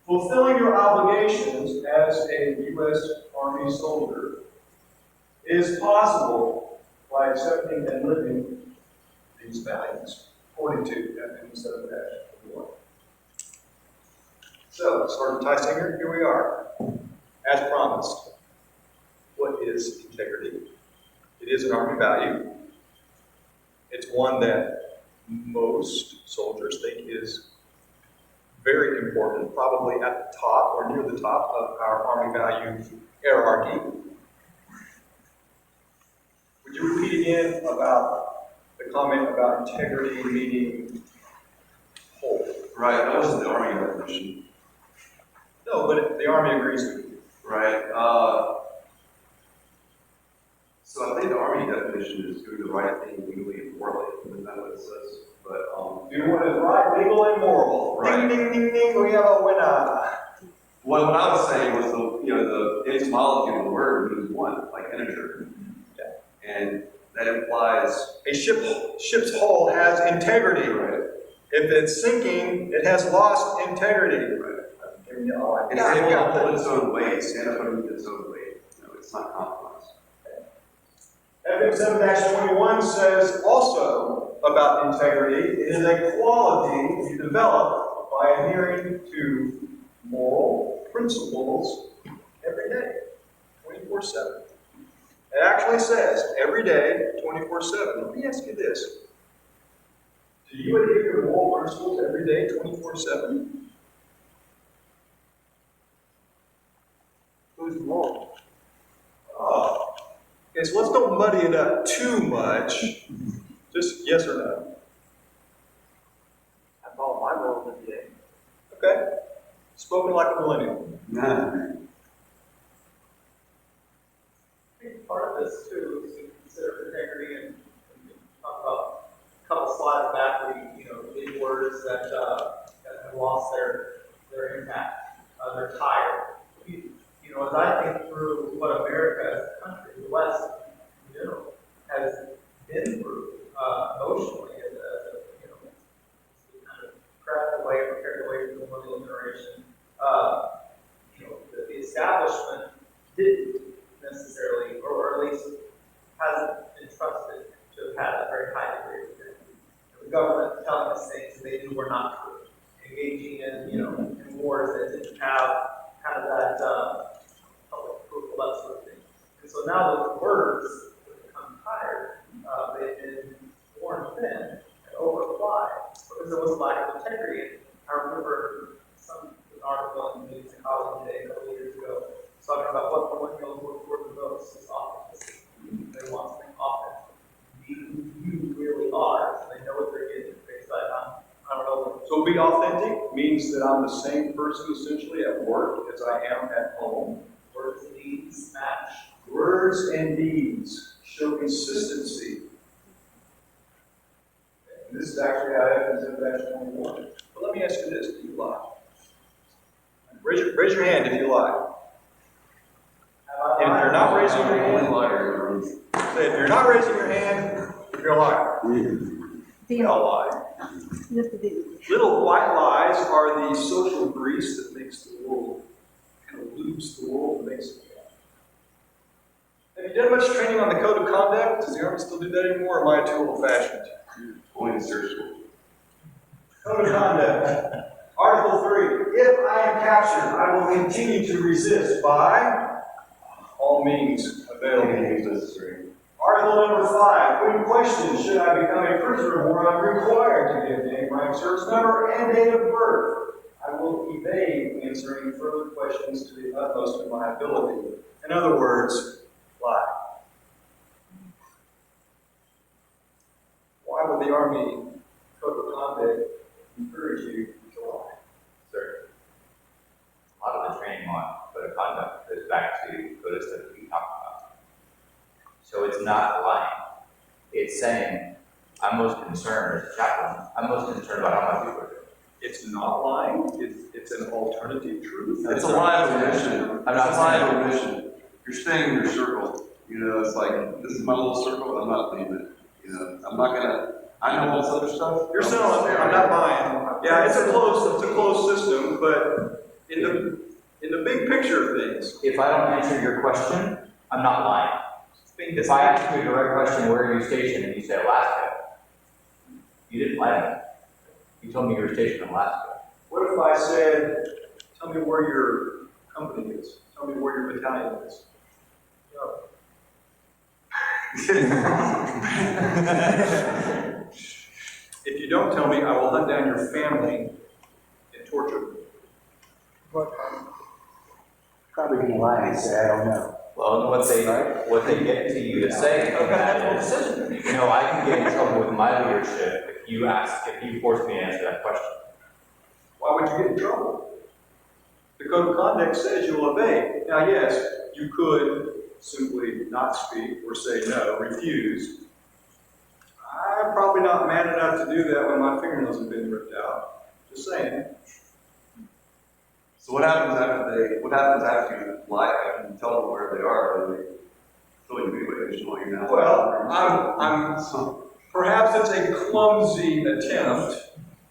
Fulfilling your obligations as a U.S. Army soldier is possible by accepting and living these values," according to FM 7-21. So, Sergeant Tysinger, here we are. As promised, what is integrity? It is an Army value. It's one that most soldiers think is very important, probably at the top or near the top of our Army value hierarchy. Would you repeat again about the comment about integrity meaning whole? Right, that wasn't the Army definition. No, but the Army agrees with you. Right. So I think the Army definition is doing the right thing legally and morally. Isn't that what it says? But Do what is right, legal, and moral. Right. Ding, ding, ding, ding, we have a winner. what I was saying was the etymology of the word means one, like integer. Yeah. And that implies A ship's hull has integrity. right. If it's sinking, it has lost integrity. Right. It's It's able to got hold the- its own weight, stand up underneath its own weight. It's not compromised. FM 7-21 says also about integrity. It is a quality you develop by adhering to moral principles every day, 24/7. It actually says every day, 24/7. Let me ask you this. Do you adhere to moral principles every day, 24/7? Who's wrong? Oh. Okay, so let's don't muddy it up too much. Just yes or no. I follow my rules every day. Okay? Spoken like a millennial. Nah. I think part of this too is to consider integrity and talk about a couple slides back, big words that have lost their impact. They're tired. As I think through what America as a country, the West in general, has been through emotionally as kind of craft away or carried away from the millennial generation. The establishment didn't necessarily, or at least hasn't been trusted to have had a very high degree of integrity. The government telling us things that they knew were not true, engaging in wars that didn't have kind of that public approval, that sort of thing. And so now those words have become tired. They've been worn thin and over-applied because there was a lack of integrity. I remember an article in the Psychology Day a couple of years ago talking about what millennials look for the most is authenticity. They want something authentic. Be who you really are. So they know what they're getting. It's like, I don't know. So be authentic means that I'm the same person essentially at work as I am at home. Words and deeds match. Words and deeds show consistency. And this is actually how it happens in verse 21. But let me ask you this, do you lie? Raise your hand if you lie. And if you're not raising your hand, say if you're not raising your hand, you're a liar. We all lie. Just the deal. Little white lies are the social grease that makes the world, kind of lubes the world, and makes it. Have you done much training on the code of conduct? Does the Army still do that anymore, or am I too old-fashioned? Only in search school. Code of conduct. Article 3. If I am captured, I will continue to resist by all means available. Article number 5. When questioned, should I become a prisoner where I'm required to give name, rank, service number, and date of birth? I will evade answering further questions to the utmost of my ability. In other words, lie. Why would the Army Code of Conduct encourage you to lie? Sir, a lot of the training on code of conduct goes back to code of stuff we talked about. So it's not lying. It's saying, I'm most concerned as a chaplain, I'm most concerned about how my people are doing. It's not lying. It's an alternative truth. It's a lie of omission. I'm not It's a lie saying- of omission. You're staying in your circle. It's like, this is my little circle, I'm not leaving it. I'm not gonna, I know all this other stuff. You're selling it. I'm not buying. Yeah, it's a closed system, but in the big picture of things, If I don't answer your question, I'm not lying. If I ask you a direct question, where are you stationed, and you say Alaska, you didn't lie to me. You told me you were stationed in Alaska. what if I said, tell me where your company is? Tell me where your battalion is. No. If you don't tell me, I will hunt down your family and torture them. Probably gonna lie and say, I don't know. Well, and what they get to you to say from that is, I can get in trouble with my leadership if you force me to answer that question. Why would you get in trouble? The code of conduct says you will obey. Now, yes, you could simply not speak or say no, refuse. I'm probably not man enough to do that when my fingernails have been ripped out. Just saying. So what happens after you lie, after you tell them where they are? They tell you anyway, they just want you now. Well, perhaps it's a clumsy attempt,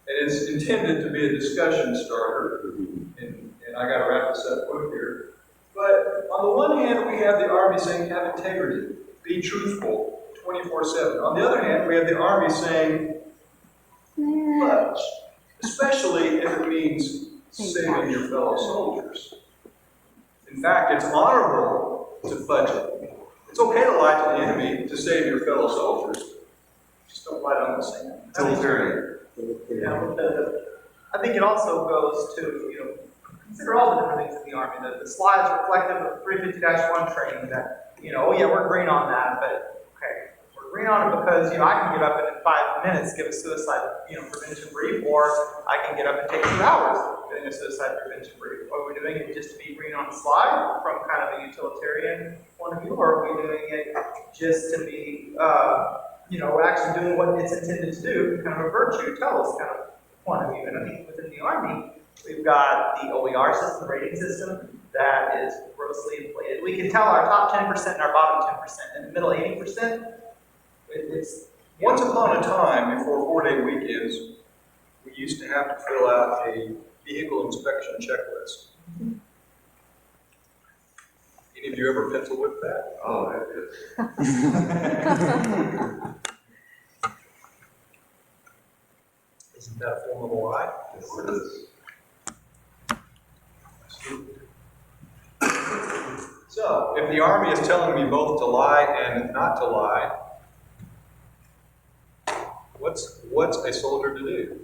and it's intended to be a discussion starter. And I got to wrap this up quick here. But on the one hand, we have the Army saying have integrity, be truthful 24/7. On the other hand, we have the Army saying, pledge, especially if it means saving your fellow soldiers. In fact, it's honorable to pledge it. It's okay to lie to the enemy to save your fellow soldiers. Just don't lie on the sand. Military. Yeah, I think it also goes to, consider all the different things in the Army. The slide's reflective of 350-1 training that, oh yeah, we're green on that, but okay, we're green on it because, I can get up and in 5 minutes give a suicide, prevention brief, or I can get up and take 2 hours doing a suicide prevention brief. Are we doing it just to be green on the slide from kind of a utilitarian point of view, or are we doing it just to be, actually doing what it's intended to do, kind of a virtue, tell us kind of point of view. And I think within the Army, we've got the OER system, the rating system, that is grossly inflated. We can tell our top 10% and our bottom 10%. In the middle 80%, it's... Once upon a time, before 4-day weekends, we used to have to fill out a vehicle inspection checklist. Any of you ever pencil whip that? Oh, that is. Isn't that a form of a lie? Yes, it is. So, if the Army is telling me both to lie and not to lie, what's a soldier to do?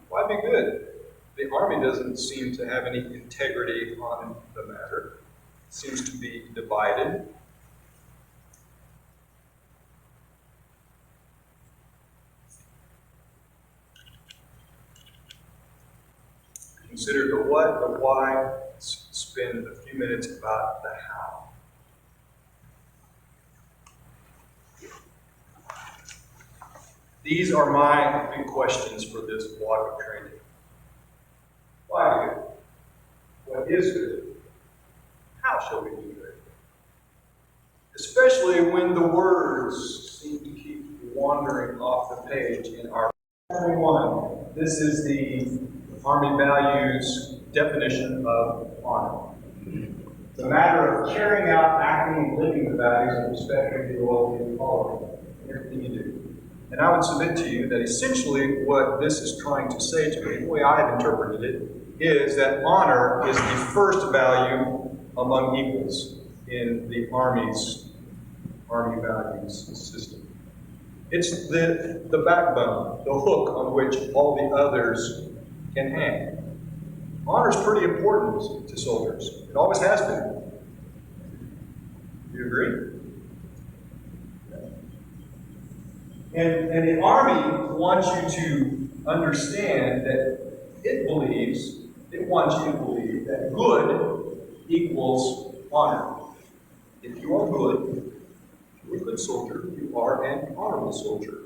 Why be good? The Army doesn't seem to have any integrity on the matter. It seems to be divided. Consider the what, the why, spend a few minutes about the how. These are my big questions for this block of training. Why good? What is good? How shall we do good? Especially when the words seem to keep wandering off the page in our 41. This is the Army values definition of honor. It's a matter of carrying out, acting, and living the values of respect, loyalty, and tolerance in everything you do. And I would submit to you that essentially what this is trying to say to me, the way I have interpreted it, is that honor is the first value among equals in the Army values system. It's the backbone, the hook on which all the others can hang. Honor is pretty important to soldiers. It always has been. Do you agree? And the Army wants you to understand that it wants you to believe that good equals honor. If you are good, you're a good soldier. You are an honorable soldier.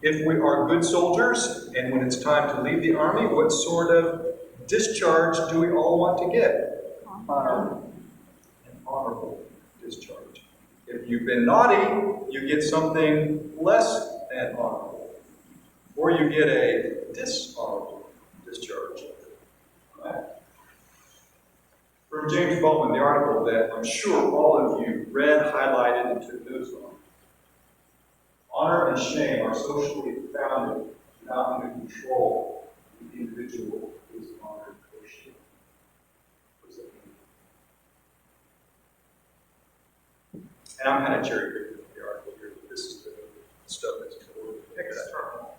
If we are good soldiers, and when it's time to leave the Army, what sort of discharge do we all want to get? Honor. An honorable discharge. If you've been naughty, you get something less than honorable. Or you get a dishonorable discharge. Right. From James Bowman, the article that I'm sure all of you read, highlighted, and took notes on. Honor and shame are socially founded, not under control of the individual who is honored or shamed. What does that mean? And I'm kind of cherry picking the article here, but this is the stuff that's important. External.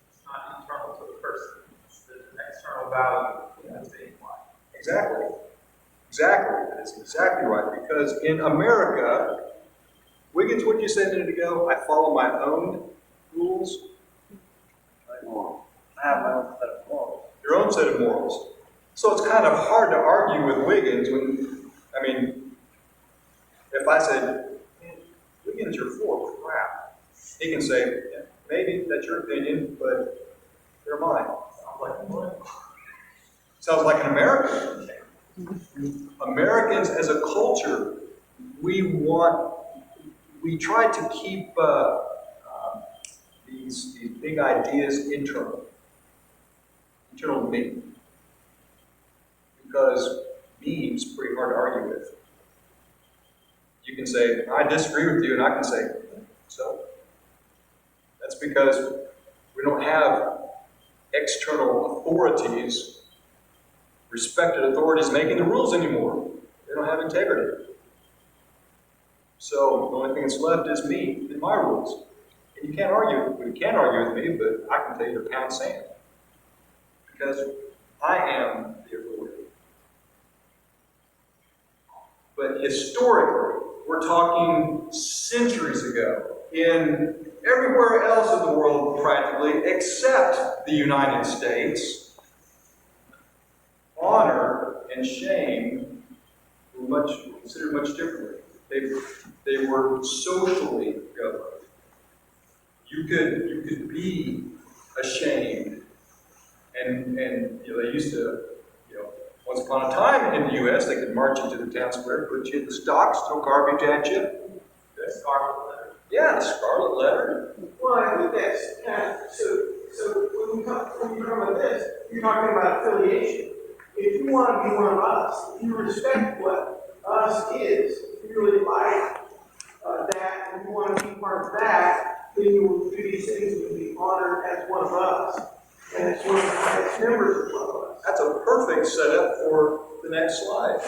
It's not internal to the person. It's the external value that's being applied. Exactly. Exactly. That's exactly right. Because in America, Wiggins, what did you say a minute ago? I follow my own rules. I have my own set of morals. Your own set of morals. So it's kind of hard to argue with Wiggins when, if I said, Wiggins, you're full of crap. He can say, yeah, maybe that's your opinion, but they're mine. Sounds like an American. Americans as a culture, we try to keep these big ideas internal to me. Because me's pretty hard to argue with. You can say, I disagree with you, and I can say, So, that's because we don't have external authorities, respected authorities making the rules anymore. They don't have integrity. So the only thing that's left is me and my rules. And you can't argue, well, you can argue with me, but I can tell you to pound sand. Because I am the authority. But historically, we're talking centuries ago, in everywhere else in the world practically, except the United States, honor and shame were considered much differently. They were socially governed. You could be ashamed, and you know, they used to, you know, once upon a time in the U.S. they could march into the town square, put you in the stocks, throw garbage at you. The scarlet letter. Yeah, the scarlet letter. Well, I think that's, so when you talk about this, you're talking about affiliation. If you want to be one of us, if you respect what us is, if you really like that, and you want to be part of that, then you will do these things and be honored as one of us, and as one of the highest members of one of us. That's a perfect setup for the next slide.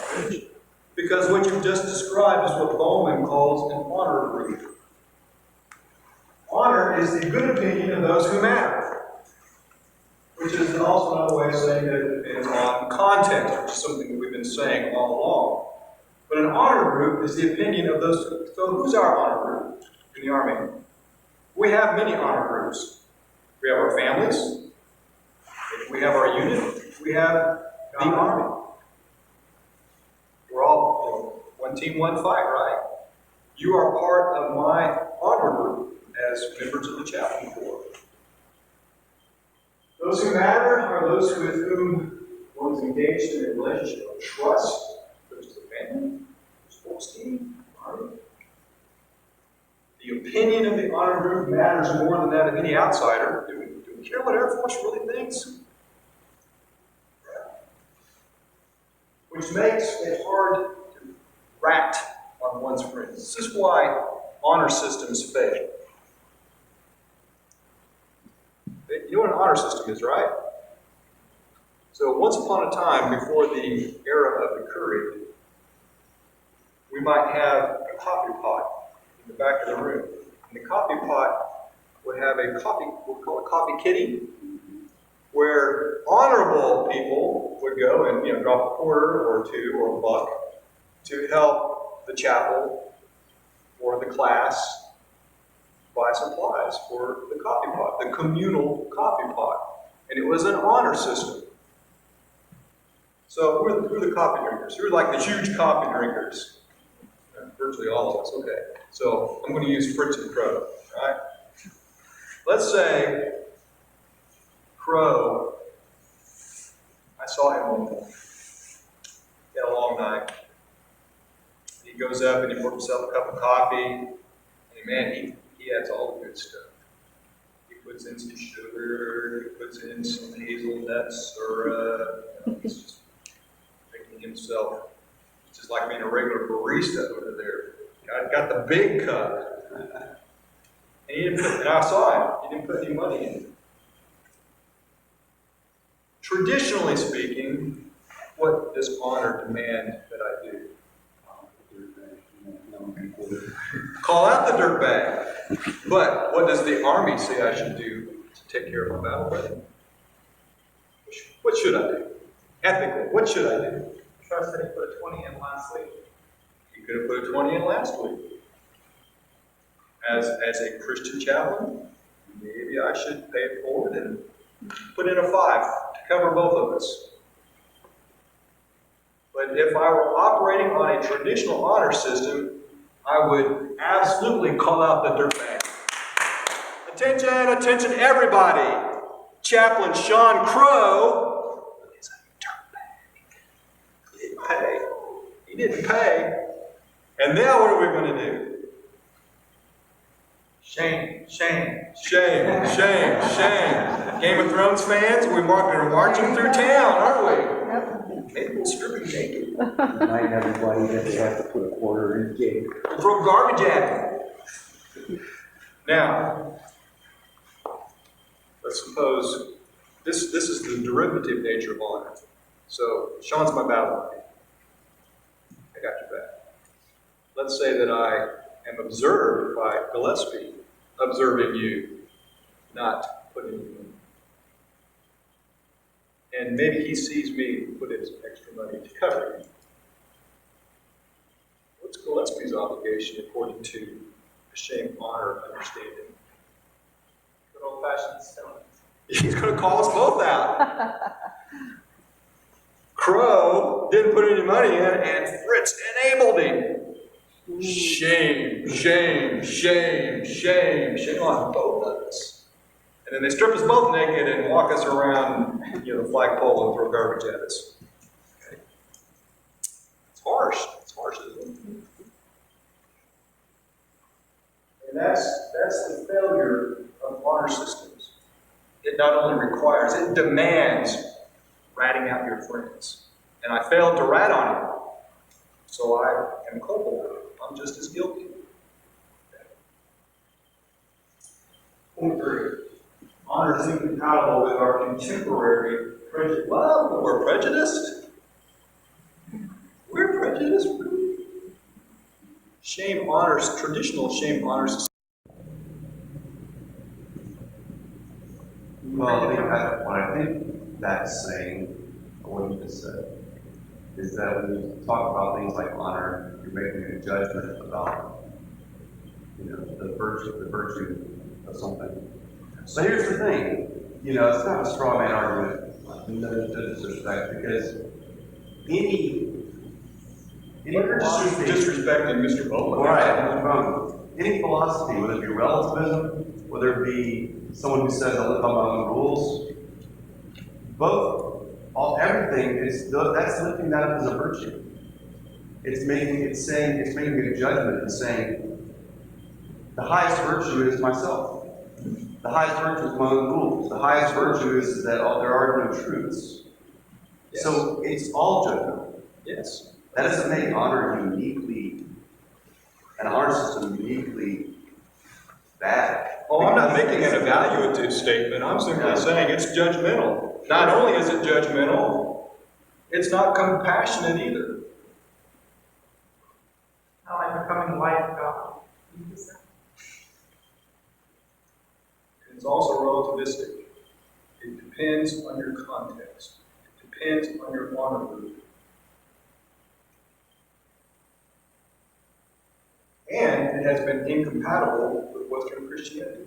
Because what you've just described is what Bowman calls an honor group. Honor is the good opinion of those who matter. Which is also another way of saying that it depends on context, which is something that we've been saying all along. But an honor group is the opinion of those. So who's our honor group in the Army? We have many honor groups. We have our families. We have our unit. We have the Army. We're all, you know, one team, one fight, right? You are part of my honor group as members of the chaplain corps. Those who matter are those with whom one is engaged in a relationship of trust. Those to the family, sports team, Army. The opinion of the honor group matters more than that of any outsider. Do we care what Air Force really thinks? Which makes it hard to rat on one's friends. This is why honor systems fail. You know what an honor system is, right? So once upon a time, before the era of the curry, we might have a coffee pot in the back of the room. And the coffee pot would have a coffee, we'll call it coffee kitty, where honorable people would go and, you know, drop a quarter or two or a buck to help the chapel or the class buy supplies for the coffee pot, the communal coffee pot. And it was an honor system. So who are the coffee drinkers? Who are like the huge coffee drinkers? Virtually all of us, okay. So I'm going to use Fritz and Crow, right? Let's say Crow, I saw him one morning. He had a long night. He goes up and he pours himself a cup of coffee. And man, he adds all the good stuff. He puts in some sugar, he puts in some hazelnut syrup. He's just making himself, it's just like being a regular barista over there. Got the big cup. And he didn't put, and I saw him, he didn't put any money in it. Traditionally speaking, what does honor demand that I do? Call out the dirtbag. But what does the Army say I should do to take care of my battle buddy? What should I do? Ethically, what should I do? Trust that he put a 20 in last week. He could have put a 20 in last week. As a Christian chaplain, maybe I should pay it forward and put in a 5 to cover both of us. But if I were operating on a traditional honor system, I would absolutely call out the dirtbag. Attention, attention, everybody! Chaplain Sean Crow is a dirtbag. He didn't pay. He didn't pay. And now what are we going to do? Shame, shame. Shame, shame, shame. Game of Thrones fans, we're marching through town, aren't we? Maybe we'll strip him naked. Remind everybody that they have to put a quarter in the gate. We'll throw garbage at him. Now, let's suppose this is the derivative nature of honor. So Sean's my battle buddy. I got your back. Let's say that I am observed by Gillespie, observing you, not putting you in. And maybe he sees me put in some extra money to cover you. What's Gillespie's obligation according to the shame, honor, understanding? Good old fashioned stone. He's going to call us both out. Crow didn't put any money in, and Fritz enabled him. Shame, shame, shame, shame, shame on both of us. And then they strip us both naked and walk us around, the flagpole and throw garbage at us. Okay. It's harsh. It's harsh, isn't it? And that's the failure of honor systems. It not only requires, it demands ratting out your friends. And I failed to rat on him, so I am culpable. I'm just as guilty. Point 3. Honor is incompatible with our contemporary prejudice. Well, we're prejudiced? We're prejudiced? Shame honors, traditional shame honors. Well, what I think that's saying, or what you just said, is that when you talk about things like honor, you're making a judgment about, the virtue of something. But here's the thing, it's not a straw man argument, no disrespect, because any You're disrespecting Mr. Bowman. right, any philosophy, whether it be relativism, whether it be someone who says I live by my own rules, everything that's lifting that up as a virtue. It's making a judgment and saying the highest virtue is myself. The highest virtue is my own rules. The highest virtue is that there are no truths. Yes. So it's all judgmental. Yes. That doesn't make an honor system uniquely bad. Oh, I'm not making an evaluative statement. I'm simply saying it's judgmental. Not only is it judgmental, it's not compassionate either. Not like becoming the light of God. It's also relativistic. It depends on your context. It depends on your honor group. And it has been incompatible with Western Christianity.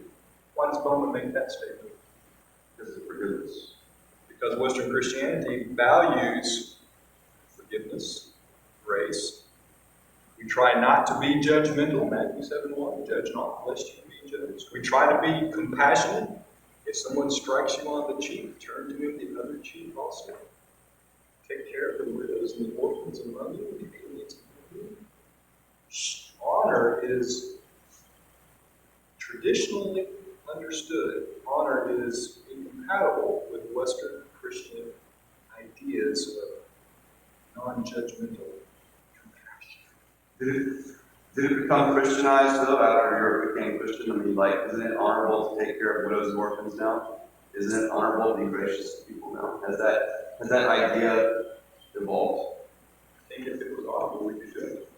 Why does Bowman make that statement? Because of forgiveness. Because Western Christianity values forgiveness, grace. We try not to be judgmental, Matthew 7:1, judge not lest you be judged. We try to be compassionate. If someone strikes you on the cheek, turn to him the other cheek also. Take care of the widows and the orphans among you, and the aliens among you. Honor is traditionally understood. Honor is incompatible with Western Christian ideas of non-judgmental compassion. Did it become Christianized though after Europe became Christian? I mean, isn't it honorable to take care of widows and orphans now? Isn't it honorable to be gracious to people now? Has that idea evolved? I think if it was honorable, we could do it.